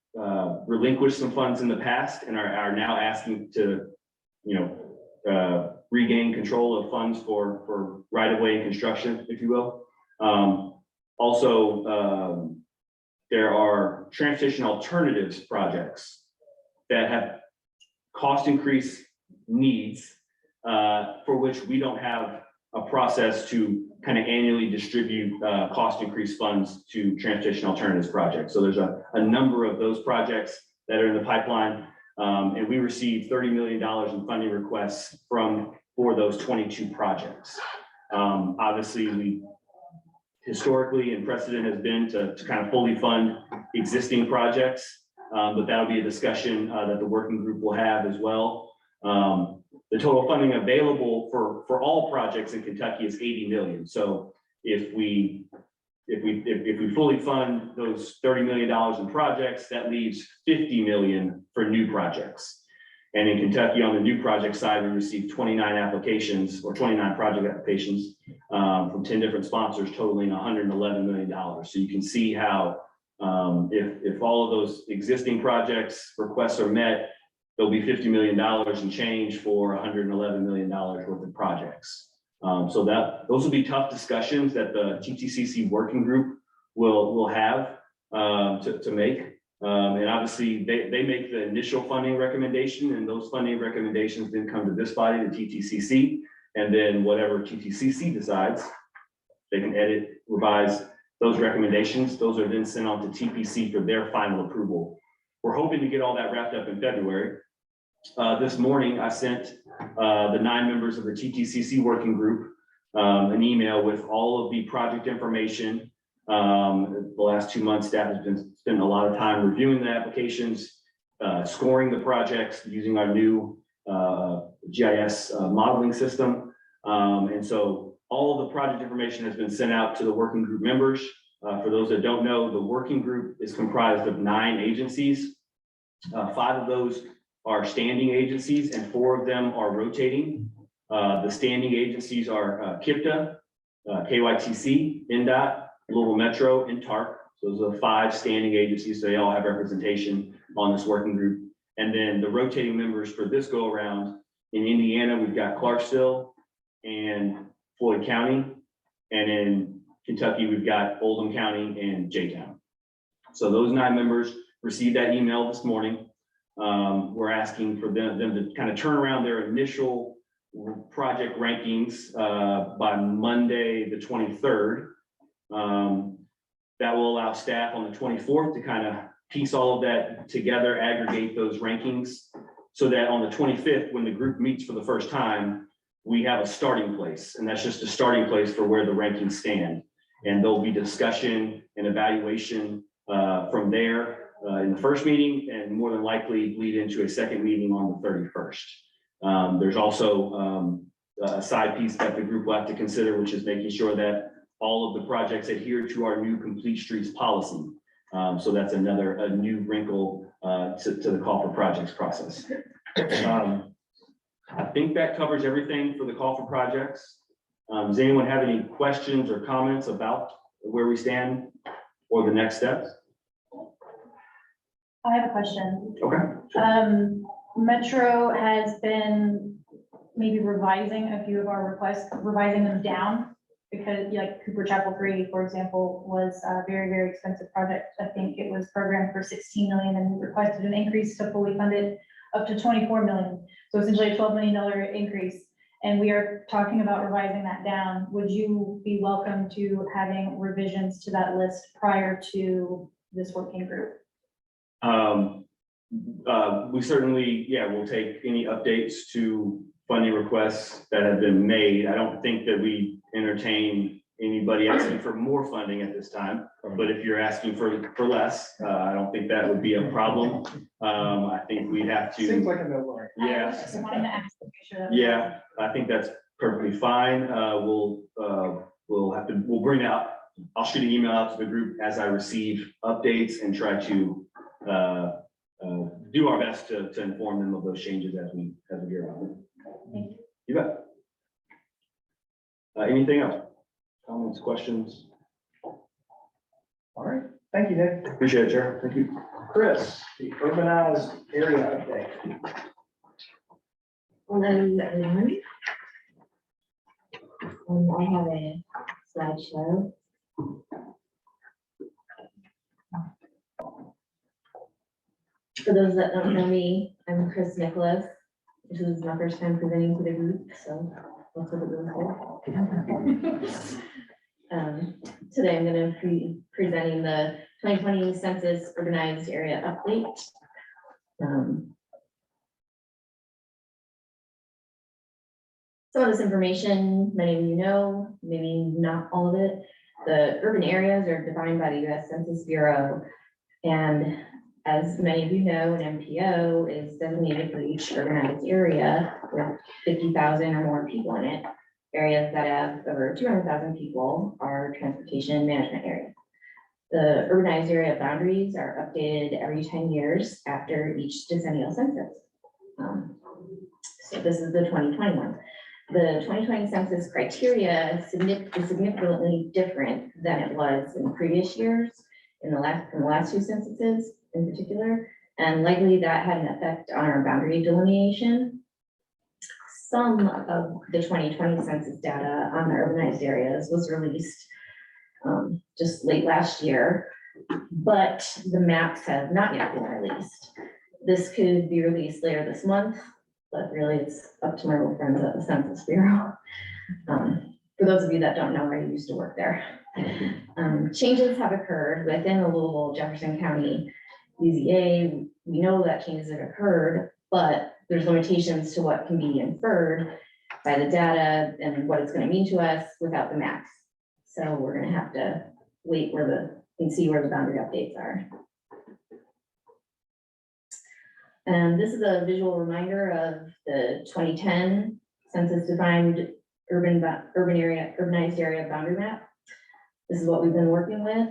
relinquished some funds in the past and are now asking to, regain control of funds for right-of-way construction, if you will. Also, there are transportation alternatives projects that have cost increase needs for which we don't have a process to kind of annually distribute cost increase funds to transportation alternatives projects. So there's a number of those projects that are in the pipeline. And we received $30 million in funding requests for those 22 projects. Obviously, we historically and precedent has been to kind of fully fund existing projects, but that'll be a discussion that the working group will have as well. The total funding available for all projects in Kentucky is $80 million. So if we fully fund those $30 million in projects, that leaves $50 million for new projects. And in Kentucky, on the new project side, we received 29 applications or 29 project applications from 10 different sponsors, totaling $111 million. So you can see how if all of those existing projects requests are met, there'll be $50 million in change for $111 million worth of projects. So those will be tough discussions that the TTCC working group will have to make. And obviously they make the initial funding recommendation, and those funding recommendations then come to this body, the TTCC, and then whatever TTCC decides, they can edit, revise those recommendations. Those are then sent on to TPC for their final approval. We're hoping to get all that wrapped up in February. This morning, I sent the 9 members of the TTCC working group an email with all of the project information. The last 2 months, staff has been spending a lot of time reviewing the applications, scoring the projects using our new GIS modeling system. And so all of the project information has been sent out to the working group members. For those that don't know, the working group is comprised of 9 agencies. 5 of those are standing agencies and 4 of them are rotating. The standing agencies are KIPTA, KYTC, NDOT, Louisville Metro, and TARC. Those are the 5 standing agencies. So they all have representation on this working group. And then the rotating members for this go around in Indiana, we've got Clarksville and Floyd County. And in Kentucky, we've got Oldham County and J-Town. So those 9 members received that email this morning. We're asking for them to kind of turn around their initial project rankings by Monday, the 23rd. That will allow staff on the 24th to kind of piece all of that together, aggregate those rankings, so that on the 25th, when the group meets for the first time, we have a starting place, and that's just a starting place for where the rankings stand. And there'll be discussion and evaluation from there in the first meeting, and more than likely lead into a second meeting on the 31st. There's also a side piece that the group will have to consider, which is making sure that all of the projects adhere to our new complete streets policy. So that's a new wrinkle to the call for projects process. I think that covers everything for the call for projects. Does anyone have any questions or comments about where we stand or the next steps? I have a question. Okay. Metro has been maybe revising a few of our requests, revising them down. Because like Cooper Chapel 3, for example, was a very, very expensive project. I think it was programmed for 16 million and we requested an increase to fully fund it up to 24 million. So essentially a $12 million increase. And we are talking about revising that down. Would you be welcome to having revisions to that list prior to this working group? We certainly, we'll take any updates to funding requests that have been made. I don't think that we entertain anybody asking for more funding at this time, but if you're asking for less, I don't think that would be a problem. I think we'd have to. Seems like a no-brainer. Yeah. Just wanted to ask to make sure that- Yeah, I think that's perfectly fine. We'll bring it out. I'll shoot an email out to the group as I receive updates and try to do our best to inform them of those changes as we hear about them. Thank you. You bet. Anything else? Comments, questions? All right, thank you, Nick. Appreciate it, Chair. Thank you. Chris, the urbanized area update. Hello, everyone. I have a slideshow. For those that don't know me, I'm Chris Nicholas. This is my first time presenting to the group, so let's hope it goes well. Today I'm going to be presenting the 2020 Census Urbanized Area Update. Some of this information, many of you know, maybe not all of it. The urban areas are defined by the US Census Bureau. And as many of you know, an MPO is designated for each urbanized area with 50,000 or more people in it. Areas that have over 200,000 people are transportation management areas. The urbanized area boundaries are updated every 10 years after each decennial census. So this is the 2021. The 2020 census criteria is significantly different than it was in previous years, in the last 2 censuses in particular, and likely that had an effect on our boundary delineation. Some of the 2020 census data on the urbanized areas was released just late last year, but the maps have not yet been released. This could be released later this month, but really it's up to my little friends at the Census Bureau. For those of you that don't know, I used to work there. Changes have occurred within the Louisville Jefferson County UZA. We know that changes have occurred, but there's limitations to what can be inferred by the data and what it's going to mean to us without the maps. So we're going to have to wait and see where the boundary updates are. And this is a visual reminder of the 2010 census defined urbanized area boundary map. This is what we've been working with.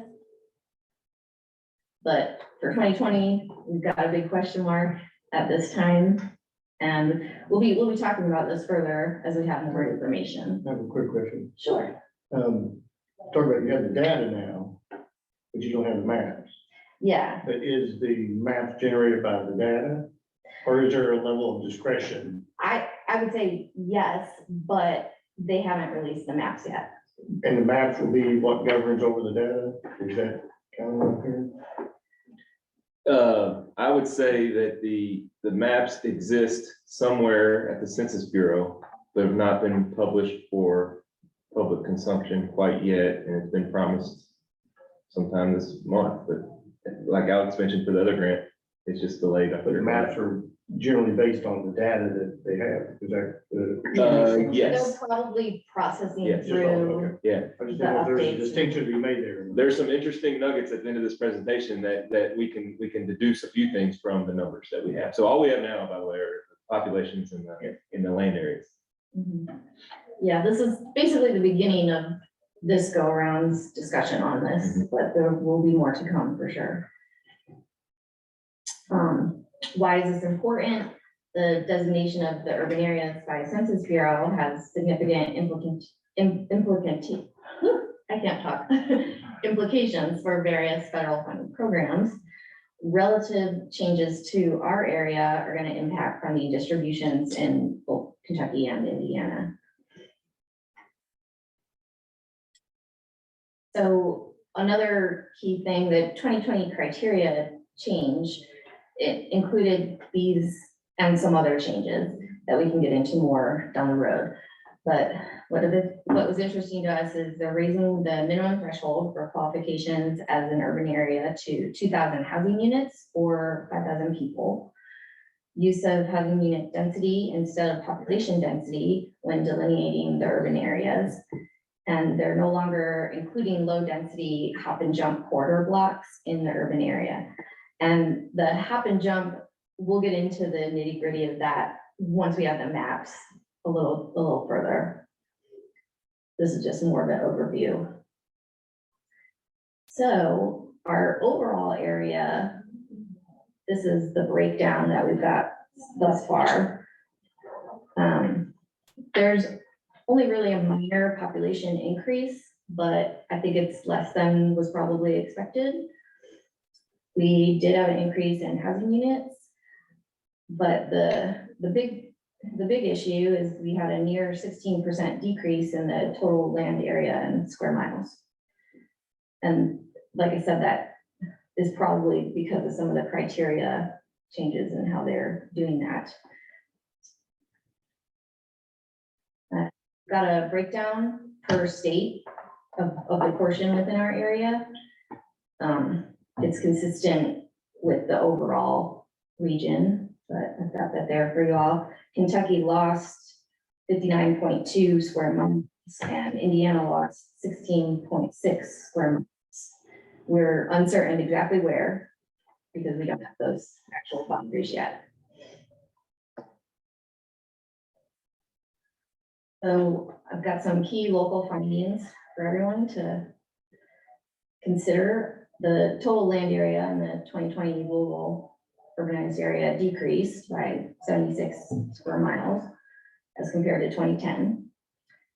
But for 2020, we've got a big question mark at this time. And we'll be talking about this further as we have more information. I have a quick question. Sure. Talk about you have the data now, but you don't have the maps. Yeah, But is the maps generated by the data? Or is there a level of discretion? I would say yes, but they haven't released the maps yet. And the maps will be what governs over the data? Is that kind of what I'm hearing? I would say that the maps exist somewhere at the Census Bureau, but have not been published for public consumption quite yet, and it's been promised sometime this month, but like Alex mentioned for the other grant, it's just delayed. But the maps are generally based on the data that they have. Is that? Yes, They're probably processing Yes. through. yeah. I just don't know if there's a updates. distinction to be made there. There's some interesting nuggets at the end of this presentation that we can deduce a few things from the numbers that we have. So all we have now, by the way, are populations in the land areas. Mhm. Yeah, this is basically the beginning of this go-around's discussion on this, but there will be more to come for sure. Why is this important? The designation of the urban areas by Census Bureau has significant implications for various federal funded programs. Relative changes to our area are going to impact funding distributions in both Kentucky and Indiana. So another key thing, the 2020 criteria change, it included these and some other changes that we can get into more down the road. But what was interesting to us is they're raising the minimum threshold for qualifications as an urban area to 2,000 housing units or 5,000 people. Use of housing unit density instead of population density when delineating the urban areas. And they're no longer including low density hop and jump corridor blocks in the urban area. And the hop and jump, we'll get into the nitty gritty of that once we have the maps a little further. This is just more of an overview. So our overall area, this is the breakdown that we've got thus far. There's only really a minor population increase, but I think it's less than was probably expected. We did have an increase in housing units, but the big issue is we had a near 16% decrease in the total land area in square miles. And like I said, that is probably because of some of the criteria changes and how they're doing that. Got a breakdown per state of the portion within our area. It's consistent with the overall region, but I've got that there for you all. Kentucky lost 59.2 square miles and Indiana lost 16.6 square miles. We're uncertain exactly where because we don't have those actual boundaries yet. So I've got some key local findings for everyone to consider. The total land area in the 2020 Louisville urbanized area decreased by 76 square miles as compared to 2010.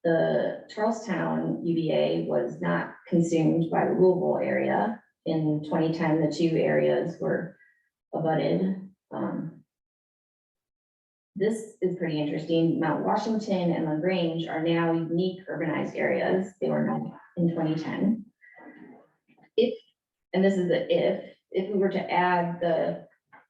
The Charlestown UVA was not consumed by the Louisville area. In 2010, the two areas were abutted. This is pretty interesting. Mount Washington and LaGrange are now unique urbanized areas. They were not in 2010. And this is the if we were to add the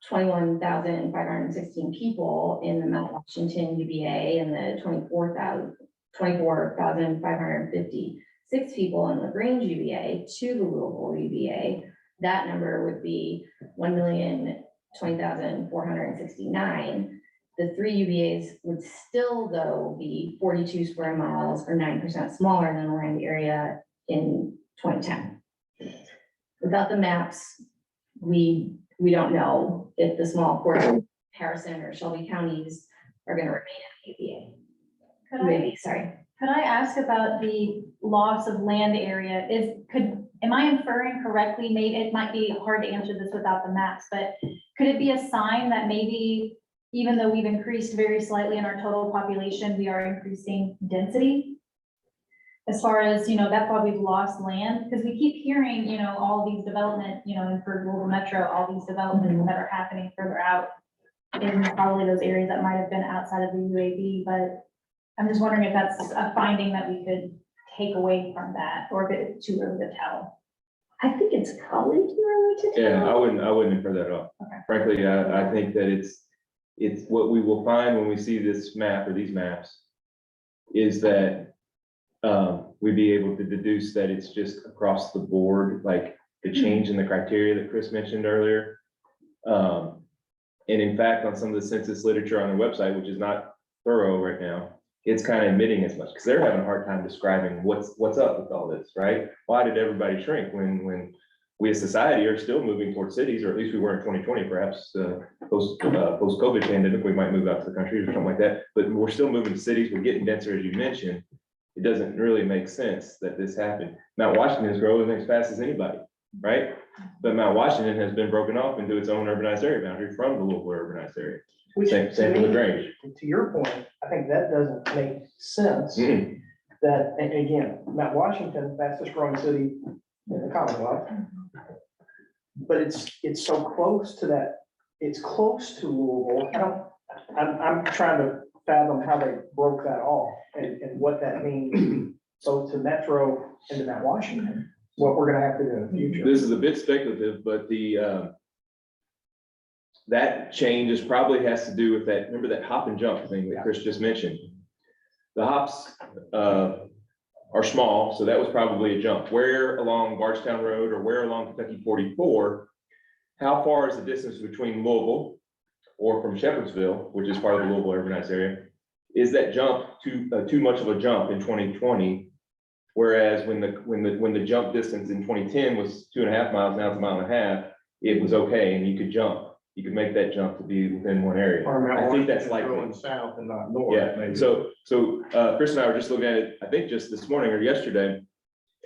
21,516 people in the Mount Washington UVA and the 24,556 people in LaGrange UVA to the Louisville UVA, that number would be 1,020,469. The three UVAs would still though be 42 square miles or 9% smaller than the land area in 2010. Without the maps, we don't know if the small portion, Harrison or Shelby counties are going to remain in UVA. Could I ask about the loss of land area? Am I inferring correctly? Maybe it might be hard to answer this without the maps, but could it be a sign that maybe, even though we've increased very slightly in our total population, we are increasing density. As far as, that's why we've lost land, because we keep hearing, all these development, and for Louisville Metro, all these developments that are happening further out in probably those areas that might have been outside of the UAB, but I'm just wondering if that's a finding that we could take away from that, or if it's too early to tell. I think it's probably too early to tell. Yeah, I wouldn't infer that at all. Okay. Frankly, I think that it's what we will find when we see this map or these maps is that we'd be able to deduce that it's just across the board, like the change in the criteria that Chris mentioned earlier. And in fact, on some of the census literature on their website, which is not thorough right now, it's kind of admitting as much, because they're having a hard time describing what's up with all this, right? Why did everybody shrink when we as society are still moving towards cities, or at least we were in 2020, perhaps post-COVID pandemic, we might move out to the country or something like that, but we're still moving to cities, we're getting denser, as you mentioned. It doesn't really make sense that this happened. Mount Washington is growing as fast as anybody, right? But Mount Washington has been broken off into its own urbanized area boundary from the Louisville urbanized area. Which, Same to for me, LaGrange. to your point, I think that doesn't make sense. Mhm. That, and again, Mount Washington, fastest growing city in the Commonwealth. But it's so close to that, it's close to Louisville. I'm trying to fathom how they broke that off and what that means. So to Metro and to Mount Washington, what we're gonna have to do in the future. This is a bit speculative, but that change is probably has to do with that, remember that hop and jump thing that Chris just mentioned? The hops are small, so that was probably a jump. Where along Bardstown Road or where along Kentucky 44, how far is the distance between Louisville or from Shepherdsville, which is part of the Louisville urbanized area? Is that jump too much of a jump in 2020? Whereas when the jump distance in 2010 was 2.5 miles, now it's 1.5 miles, it was okay and you could jump. You could make that jump to be within one area. Or Mount I think that's Washington likely. going south and not north. Yeah, maybe. so Chris and I were just looking at it, I think just this morning or yesterday.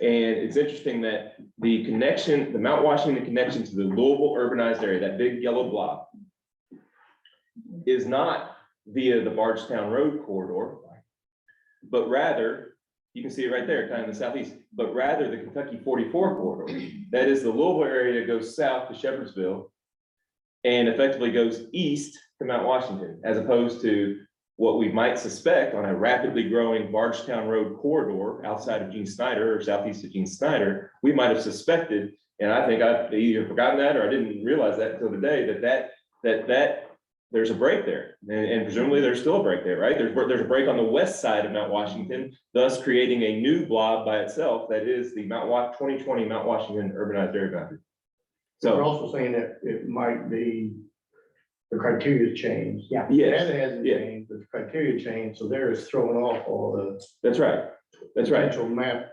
And it's interesting that the connection, the Mount Washington connection to the Louisville urbanized area, that big yellow block, is not via the Bardstown Road corridor, but rather, you can see it right there, kind of in the southeast, but rather the Kentucky 44 corridor. That is the Louisville area that goes south to Shepherdsville and effectively goes east to Mount Washington, as opposed to what we might suspect on a rapidly growing Bardstown Road corridor outside of Gene Snyder or southeast of Gene Snyder. We might have suspected, and I think I've either forgotten that or I didn't realize that until today, that there's a break there. And presumably there's still a break there, right? There's a break on the west side of Mount Washington, thus creating a new blob by itself. That is the 2020 Mount Washington urbanized area boundary. We're So, also saying that it might be the criteria changed. Yeah. yes, That hasn't yeah. changed, but the criteria changed, so there is throwing off all the That's right. That's right. potential map.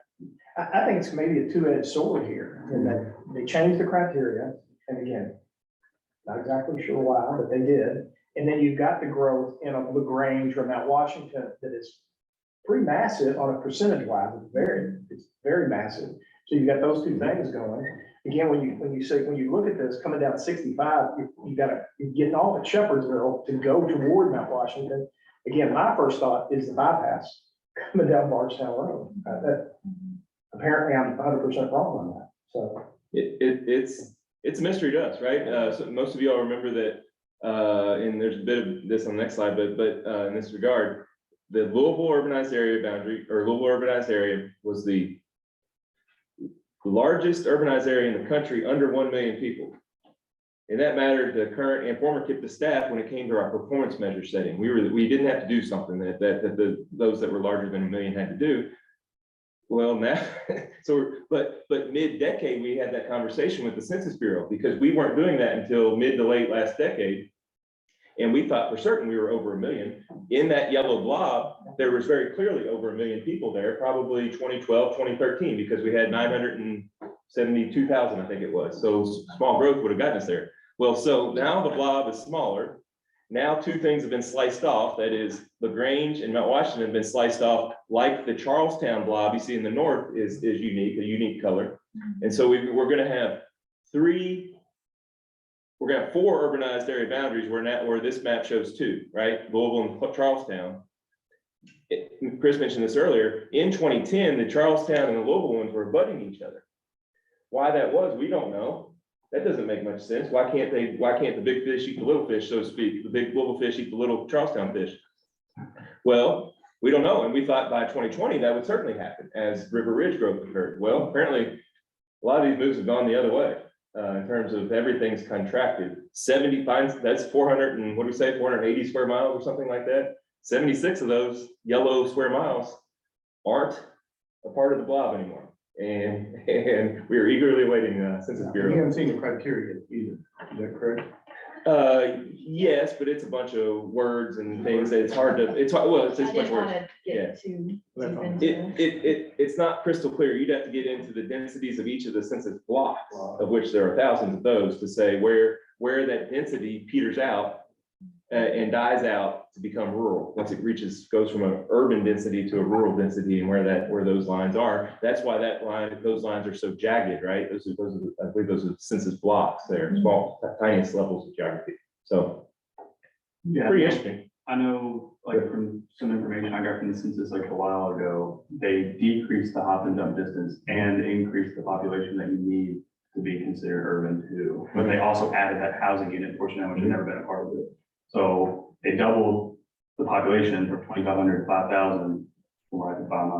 I think it's maybe a two-edged sword here, in that they changed the criteria, and again, not exactly sure why, but they did. And then you've got the growth in a LaGrange or Mount Washington that is pretty massive on a percentage wise, it's very massive. So you've got those two things going. Again, when you look at this, coming down 65, you're getting off at Shepherdsville to go toward Mount Washington. Again, my first thought is the bypass coming down Bardstown Road. That apparently I'm 100% wrong on that, so. It's a mystery to us, right? So most of you all remember that, and there's a bit of this on the next slide, but in this regard, the Louisville urbanized area boundary, or Louisville urbanized area, was the largest urbanized area in the country under 1 million people. And that mattered to current and former KIPTA staff when it came to our performance measure setting. We didn't have to do something that those that were larger than 1 million had to do. Well, now, but mid-decade, we had that conversation with the Census Bureau because we weren't doing that until mid to late last decade. And we thought for certain we were over 1 million. In that yellow blob, there was very clearly over 1 million people there, probably 2012, 2013, because we had 972,000, I think it was. So small growth would have gotten us there. Well, so now the blob is smaller. Now two things have been sliced off. That is, LaGrange and Mount Washington have been sliced off, like the Charlestown blob you see in the north is unique, a unique color. And so we're going to have 3 we're gonna have 4 urbanized area boundaries where this map shows 2, right? Louisville and Charlestown. Chris mentioned this earlier, in 2010, the Charlestown and the Louisville ones were abutting each other. Why that was, we don't know. That doesn't make much sense. Why can't the big fish eat the little fish, so to speak? The big Louisville fish eat the little Charlestown fish? Well, we don't know, and we thought by 2020 that would certainly happen as River Ridge growth occurred. Well, apparently, a lot of these moves have gone the other way. In terms of everything's contracted. 70 fines, that's 400 and what do we say, 480 square miles or something like that. 76 of those yellow square miles aren't a part of the blob anymore. And we are eagerly awaiting Census You Bureau. haven't seen the criteria either, is that correct? Yes, but it's a bunch of words and things that it's hard to, it's much I worse. didn't want to Yeah. get too That's deep fine. into. It's not crystal clear. You'd have to get into the densities of each of the census blocks, of which there are thousands of those, to say where that density peters out and dies out to become rural. Once it goes from an urban density to a rural density, and where those lines are. That's why those lines are so jagged, right? Those are, I believe those are census blocks. They're small, tiniest levels of geography. So Yeah, pretty interesting. I know, like, from some information I got from the census like a while ago, they decreased the hop and jump distance and increased the population that you need to be considered urban too. But they also added that housing unit portion, which had never been a part of it. So they doubled the population from 2,500 to 5,000, from what I can find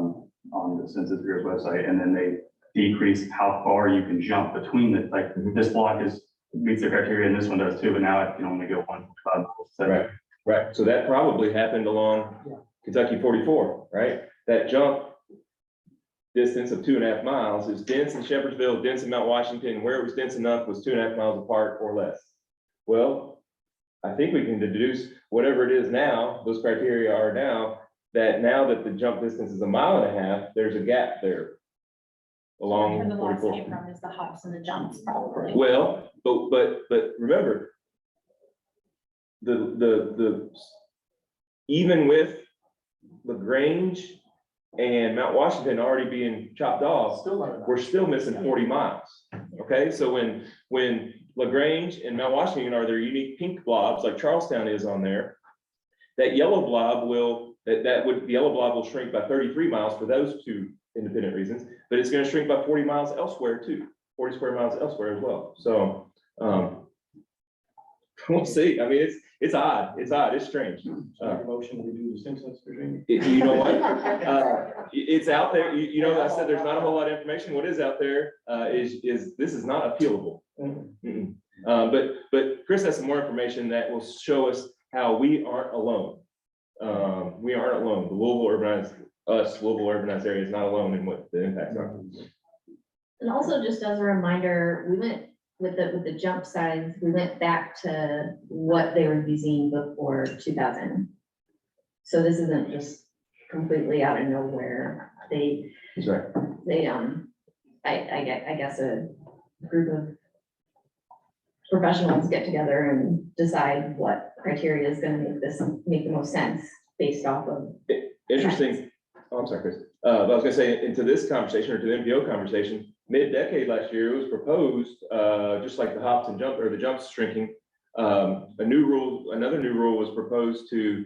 on the Census Bureau's website. And then they decreased how far you can jump between the, like, this block meets the criteria and this one does too, but now it can only go 1.5 miles. Right. So that probably happened along Kentucky 44, right? That jump distance of 2.5 miles is dense in Shepherdsville, dense in Mount Washington. Where it was dense enough was 2.5 miles apart or less. Well, I think we can deduce whatever it is now, those criteria are now that the jump distance is 1.5 miles, there's a gap there along Where the loss 44. came from is the hops and the jumps, probably. Well, but remember, the even with LaGrange and Mount Washington already being chopped off, we're still missing 40 miles. Okay, so when LaGrange and Mount Washington are their unique pink blobs, like Charlestown is on there, that yellow blob the yellow blob will shrink by 33 miles for those 2 independent reasons, but it's going to shrink by 40 miles elsewhere too, 40 square miles elsewhere as well. So we'll see. I mean, it's odd. It's strange. Motion to do the census, Virginia. You know what? It's out there. You know, I said there's not a whole lot of information. What is out there is this is not appealable. Mm-mm. But Chris has some more information that will show us how we aren't alone. We aren't alone. The Louisville urbanized area is not alone in what the impacts are. And also, just as a reminder, we went with the jump size, we went back to what they were using before 2000. So this isn't just completely out of nowhere. That's right. I guess a group of professionals get together and decide what criteria is gonna make the most sense based off of. Interesting. Oh, I'm sorry, Chris. I was gonna say, into this conversation or to the MPO conversation, mid-decade last year, it was proposed, just like the hops and jump or the jumps shrinking. Another new rule was proposed to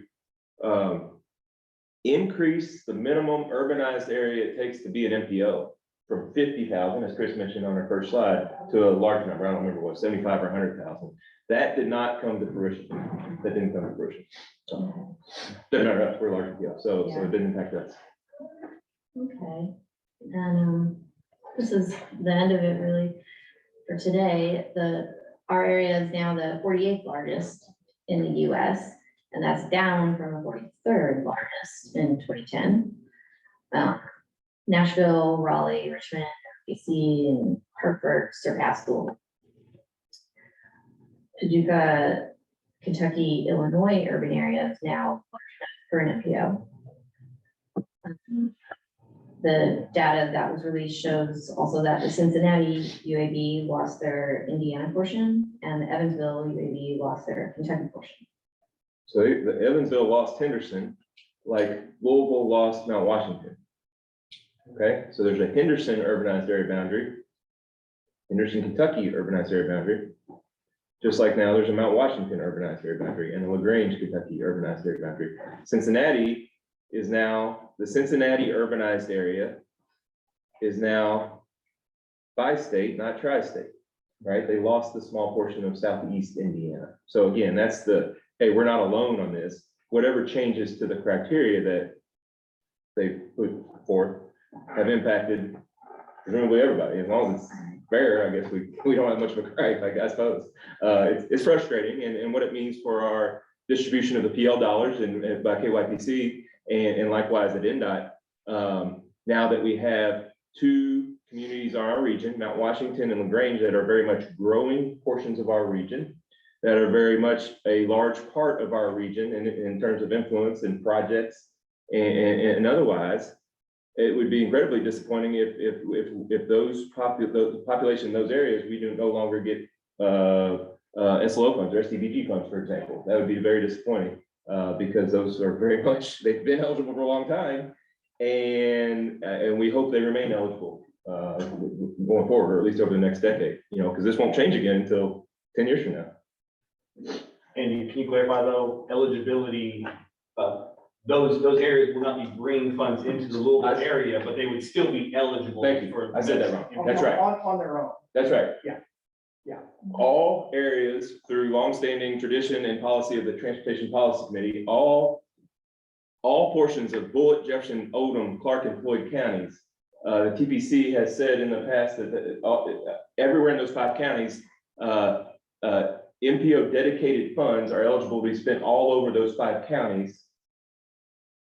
increase the minimum urbanized area it takes to be an MPO from 50,000, as Chris mentioned on our first slide, to a large number. I don't remember what, 75 or 100,000. That did not come to fruition. That didn't come to fruition. So, no, we're a large MPO, so it didn't impact us. Okay, and this is the end of it really for today. Our area is now the 48th largest in the US, and that's down from the 43rd largest in 2010. Nashville, Raleigh, Richmond, BC, and Hartford surpassed Louisville. Paducah, Kentucky, Illinois urban area is now for an MPO. The data that was released shows also that the Cincinnati UAB lost their Indiana portion and the Evansville UAB lost their Kentucky portion. So the Evansville lost Henderson, like Louisville lost Mount Washington. Okay, so there's a Henderson urbanized area boundary, Henderson, Kentucky urbanized area boundary. Just like now, there's a Mount Washington urbanized area boundary and a LaGrange, Kentucky urbanized area boundary. Cincinnati is now, the Cincinnati urbanized area is now bi-state, not tri-state, right? They lost the small portion of southeast Indiana. So again, that's the, hey, we're not alone on this. Whatever changes to the criteria that they put forth have impacted presumably everybody. As long as it's fair, I guess we don't have much of a gripe, I suppose. It's frustrating and what it means for our distribution of the PL dollars and by KYPC and likewise at NDOT. Now that we have two communities in our region, Mount Washington and LaGrange, that are very much growing portions of our region, that are very much a large part of our region in terms of influence and projects and otherwise, it would be incredibly disappointing if the population in those areas, we do no longer get SLO funds or SDBG funds, for example. That would be very disappointing because those are very much, they've been eligible for a long time. And we hope they remain eligible going forward, or at least over the next decade, because this won't change again until 10 years from now. And can you clarify though, eligibility, those areas will not be bringing funds into the Louisville area, but they would still be eligible. Thank you. for- I said that wrong. That's right. On their own. That's right. Yeah. Yeah. All areas through longstanding tradition and policy of the Transportation Policy Committee, all portions of Bullitt, Jefferson, Oldham, Clark, and Floyd counties. The TPC has said in the past that everywhere in those 5 counties, MPO dedicated funds are eligible to be spent all over those 5 counties,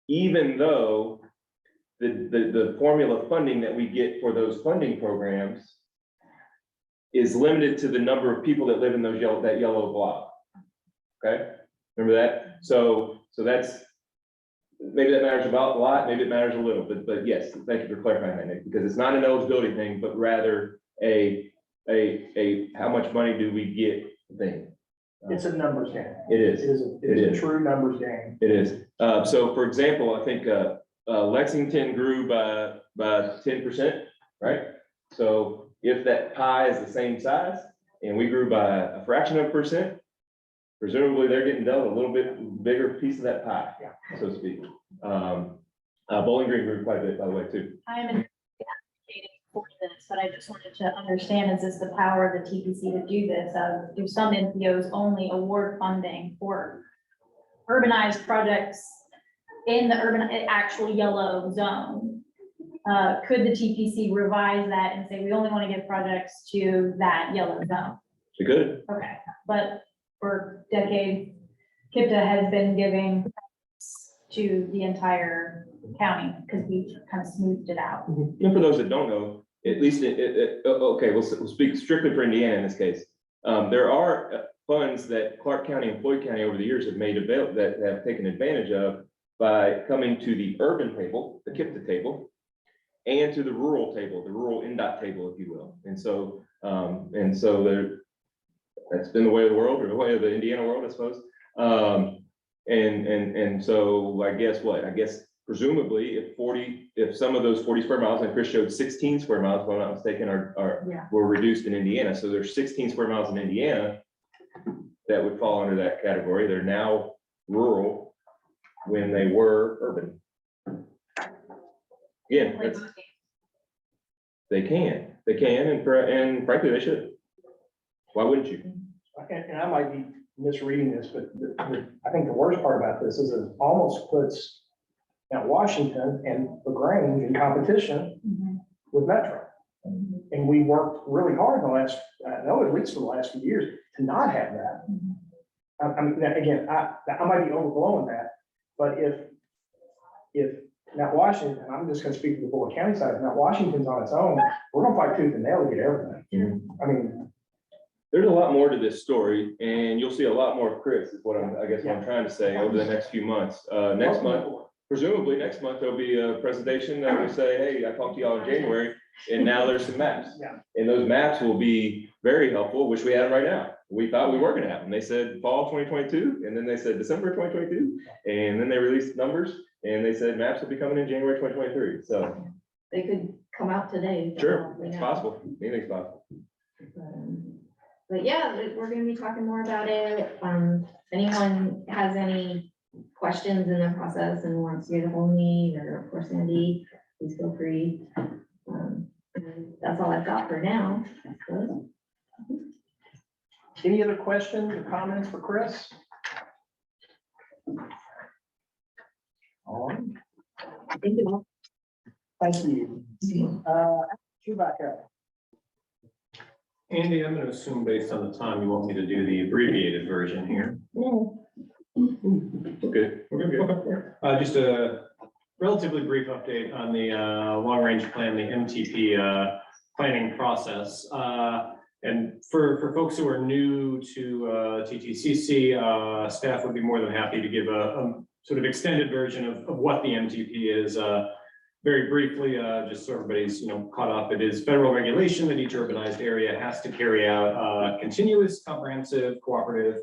even though the formula funding that we get for those funding programs is limited to the number of people that live in those that yellow block. Okay, remember that? So that's, maybe that matters about a lot, maybe it matters a little, but yes, thank you for clarifying that, Nick, because it's not an eligibility thing, but rather a how much money do we get thing. It's a numbers game. It is. It is a true numbers game. It is. So for example, I think Lexington grew by 10%, right? So if that pie is the same size and we grew by a fraction of a percent, presumably they're getting dealt a little bit bigger piece of that pie, so to speak. Bowling Green grew quite a bit, by the way, too. I'm advocating for this, but I just wanted to understand, is this the power of the TPC to do this? Do some NPOs only award funding for urbanized projects in the actual yellow zone? Could the TPC revise that and say, we only want to give projects to that yellow zone? You good? Okay, but for decades, KIPTA has been giving to the entire county because we kind of smoothed it out. And for those that don't know, at least, okay, we'll speak strictly for Indiana in this case. There are funds that Clark County and Floyd County over the years have made available, that have taken advantage of by coming to the urban table, the KIPTA table, and to the rural table, the rural NDOT table, if you will. And so that's been the way of the world, or the way of the Indiana world, I suppose. And so I guess what? I guess presumably if some of those 40 square miles, and Chris showed 16 square miles, if I'm not mistaken, were reduced in Indiana. So there's 16 square miles in Indiana that would fall under that category. They're now rural when they were urban. Again, they can, and frankly, they should. Why wouldn't you? And I might be misreading this, but I think the worst part about this is it almost puts Mount Washington and LaGrange in competition with Metro. And we worked really hard in the last, I know at least for the last few years, to not have that. I mean, again, I might be overblowing that, but if Mount Washington, I'm just gonna speak to the Bullitt County side, if Mount Washington's on its own, we're gonna fight tooth and nail to get everything. I mean, there's a lot more to this story, and you'll see a lot more of Chris, is what I guess what I'm trying to say over the next few months. Next month, presumably next month, there'll be a presentation that will say, hey, I talked to y'all in January, and now there's some maps. Yeah. And those maps will be very helpful, which we have right now. We thought we were gonna have them. They said fall 2022, and then they said December 2022, and then they released numbers, and they said maps will be coming in January 2023. So They could come out today. sure, it's possible. Anything's possible. But yeah, we're gonna be talking more about it. If anyone has any questions in the process and wants to get a hold of me or of course Andy, please feel free. And that's all I've got for now. Any other questions or comments for Chris? All right, Thank you. thank you. Chewbacca. Andy, I'm going to assume based on the time, you want me to do the abbreviated version here. Good. Okay. Just a relatively brief update on the long-range plan, the MTP planning process. And for folks who are new to TTCC, staff would be more than happy to give a sort of extended version of what the MTP is. Very briefly, just so everybody's caught up, it is federal regulation that each urbanized area has to carry out a continuous, comprehensive, cooperative,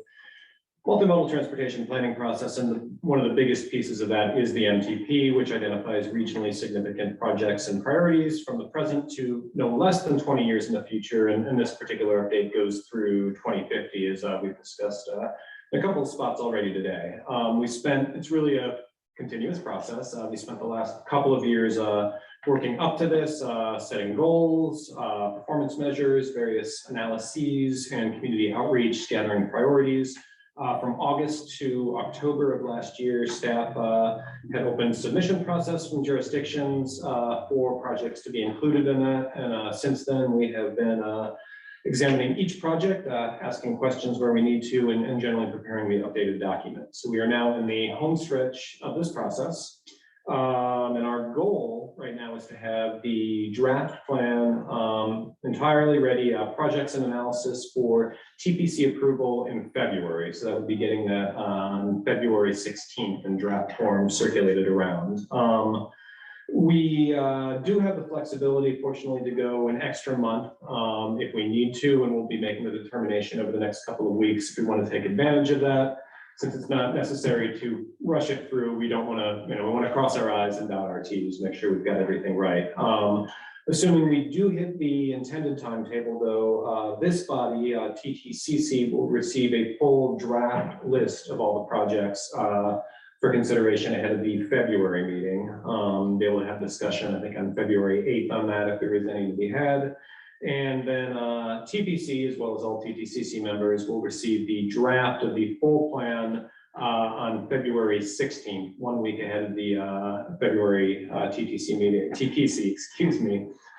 multimodal transportation planning process. And one of the biggest pieces of that is the MTP, which identifies regionally significant projects and priorities from the present to no less than 20 years in the future. And this particular update goes through 2050, as we've discussed a couple of spots already today. It's really a continuous process. We spent the last couple of years working up to this, setting goals, performance measures, various analyses, and community outreach, gathering priorities. From August to October of last year, staff had opened submission process from jurisdictions for projects to be included in that. And since then, we have been examining each project, asking questions where we need to, and generally preparing the updated document. So we are now in the home stretch of this process. And our goal right now is to have the draft plan entirely ready, projects and analysis for TPC approval in February. So that would be getting that on February 16th in draft form circulated around. We do have the flexibility, fortunately, to go an extra month if we need to, and we'll be making the determination over the next couple of weeks if we want to take advantage of that. Since it's not necessary to rush it through, we don't want to, we want to cross our I's and dot our T's, make sure we've got everything right. Assuming we do hit the intended timetable, though, this body, TTCC, will receive a full draft list of all the projects for consideration ahead of the February meeting. They will have discussion, I think, on February 8th on that, if there is any to be had. And then TPC, as well as all TTCC members, will receive the draft of the full plan on February 16th, 1 week ahead of the February TPC,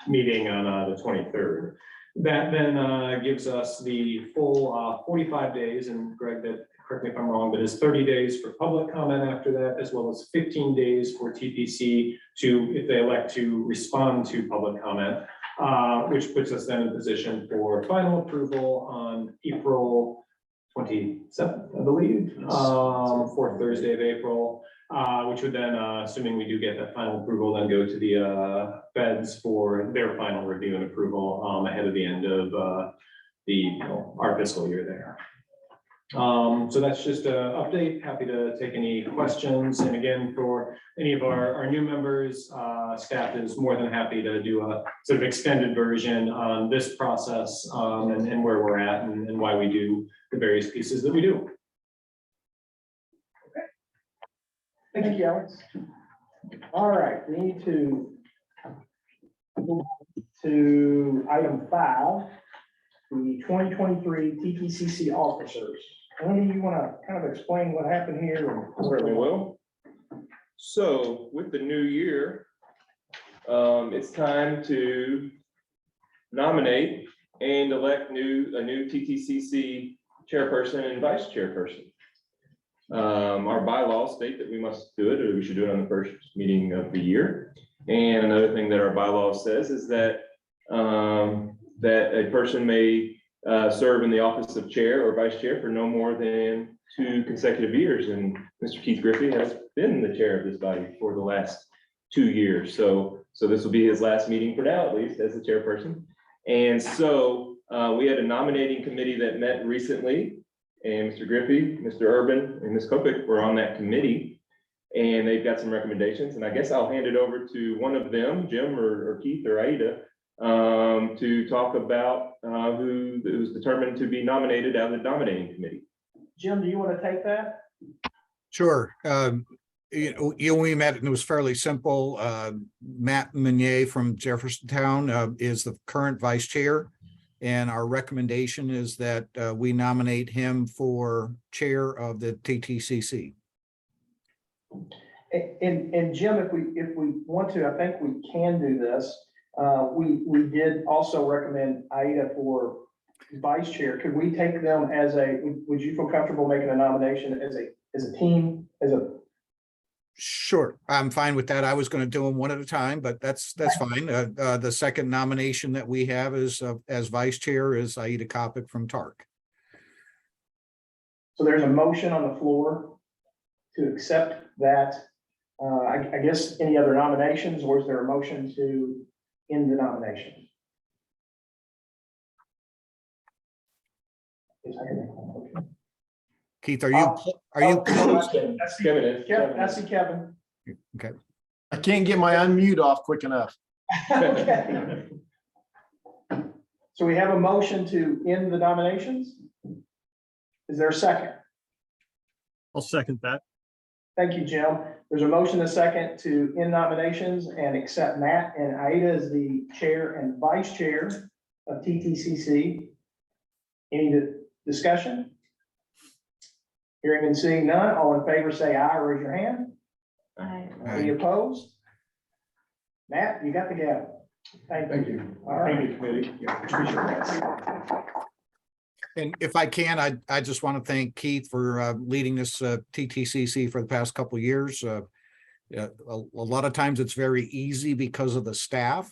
meeting on the 23rd. That then gives us the full 45 days, and Greg, correct me if I'm wrong, but it's 30 days for public comment after that, as well as 15 days for TPC to, if they elect to respond to public comment, which puts us then in position for final approval on April 27th, I believe, fourth Thursday of April, which would then, assuming we do get that final approval, then go to the feds for their final review and approval ahead of the end of our fiscal year there. So that's just an update. Happy to take any questions. And again, for any of our new members, staff is more than happy to do a sort of extended version on this process and where we're at and why we do the various pieces that we do. Thank you, Alex. All right, we need to move to item 5, the 2023 TTCC officers. Andy, you want to kind of explain what happened here? Certainly will. So with the new year, it's time to nominate and elect a new TTCC chairperson and vice chairperson. Our bylaws state that we must do it, or we should do it on the first meeting of the year. And another thing that our bylaws says is that that a person may serve in the office of chair or vice chair for no more than 2 consecutive years. And Mr. Keith Griffey has been the chair of this body for the last 2 years. So this will be his last meeting for now, at least, as the chairperson. And so we had a nominating committee that met recently, and Mr. Griffey, Mr. Urban, and Ms. Kopic were on that committee, and they've got some recommendations. And I guess I'll hand it over to one of them, Jim or Keith or Aida, to talk about who was determined to be nominated out of the nominating committee. Jim, do you want to take that? Sure. We met and it was fairly simple. Matt Meunier from Jeffersontown is the current vice chair. And our recommendation is that we nominate him for chair of the TTCC. And Jim, if we want to, I think we can do this. We did also recommend Aida for vice chair. Could we take them as would you feel comfortable making a nomination as a team, Sure, I'm fine with that. I was going to do them one at a time, but that's fine. The second nomination that we have is as vice chair is Aida Kopic from TARC. So there's a motion on the floor to accept that. I guess any other nominations, or is there a motion to end the nomination? Yes, I can make that motion. Keith, are you close? Kevin is. Kevin, I see Kevin. Okay. I can't get my unmute off quick enough. Okay. So we have a motion to end the nominations. Is there a second? I'll second that. Thank you, Jim. There's a motion, a second, to end nominations and accept Matt and Aida as the chair and vice chair of TTCC. Any discussion? Hearing and seeing none, all in favor say aye, raise your hand. Any opposed? Matt, you got the gavel. Thank you. All right. Thank you, committee. Appreciate that. And if I can, I just want to thank Keith for leading this TTCC for the past couple of years. A lot of times it's very easy because of the staff.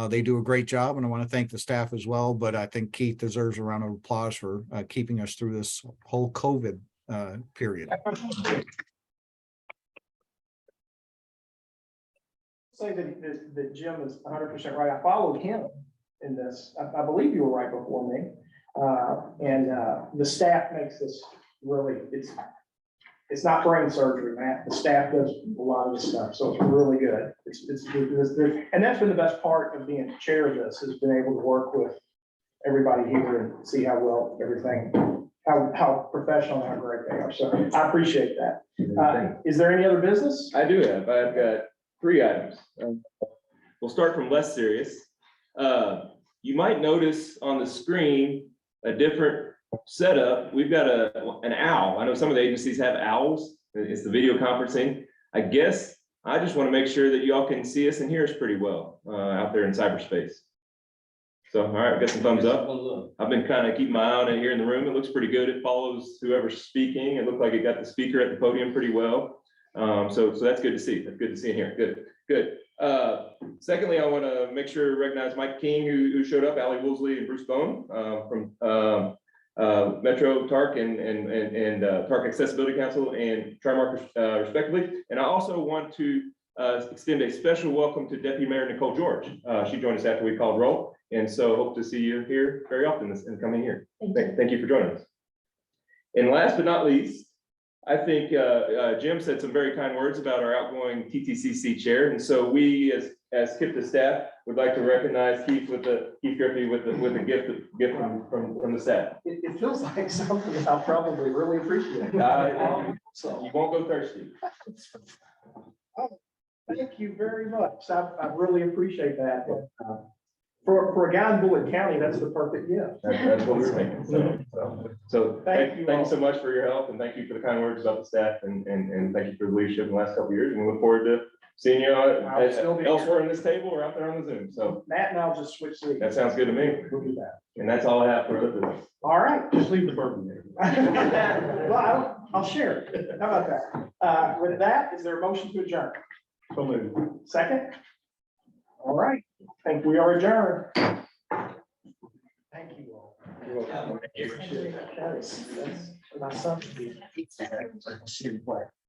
They do a great job, and I want to thank the staff as well. But I think Keith deserves a round of applause for keeping us through this whole COVID period. Say that Jim is 100% right. I followed him in this. I believe you were right before me. And the staff makes this really, it's not brain surgery, Matt. The staff does a lot of this stuff, so it's really good. And that's been the best part of being chair of this, has been able to work with everybody here and see how well everything, how professional and how great they are. So I appreciate that. Is there any other business? I do have. I've got 3 items. We'll start from less serious. You might notice on the screen a different setup. We've got an owl. I know some of the agencies have owls. It's the video conferencing. I guess I just want to make sure that y'all can see us and hear us pretty well out there in cyberspace. So, all right, got some thumbs up. I've been kind of keeping my eye on it here in the room. It looks pretty good. It follows whoever's speaking. It looked like it got the speaker at the podium pretty well. So that's good to see. That's good to see in here. Good. Secondly, I want to make sure to recognize Mike King, who showed up, Allie Woolsey and Bruce Bone from Metro TARC and TARC Accessibility Council and Trimark respectively. And I also want to extend a special welcome to Deputy Mayor Nicole George. She joined us after we called roll, and so hope to see you here very often in the coming year. Thank you for joining us. And last but not least, I think Jim said some very kind words about our outgoing TTCC chair, and so we, as KIPTA staff, would like to recognize Keith Griffey with a gift from the staff. It feels like something I'll probably really appreciate. So you won't go thirsty. Thank you very much. I really appreciate that. For a guy in Bullitt County, that's the perfect gift. That's what we were thinking. So thank you so much for your help, and thank you for the kind words about the staff, and thank you for the leadership in the last couple of years. And we look forward to seeing you elsewhere in this table or out there on the Zoom. So Matt and I'll just switch seats. that sounds good to me. We'll do that. And that's all I have for other business. All right. Just leave the bourbon there. Well, I'll share it. How about that? With that, is there a motion to adjourn? So moved. Second? All right. I think we are adjourned. Thank you all. Appreciate that. That's my son.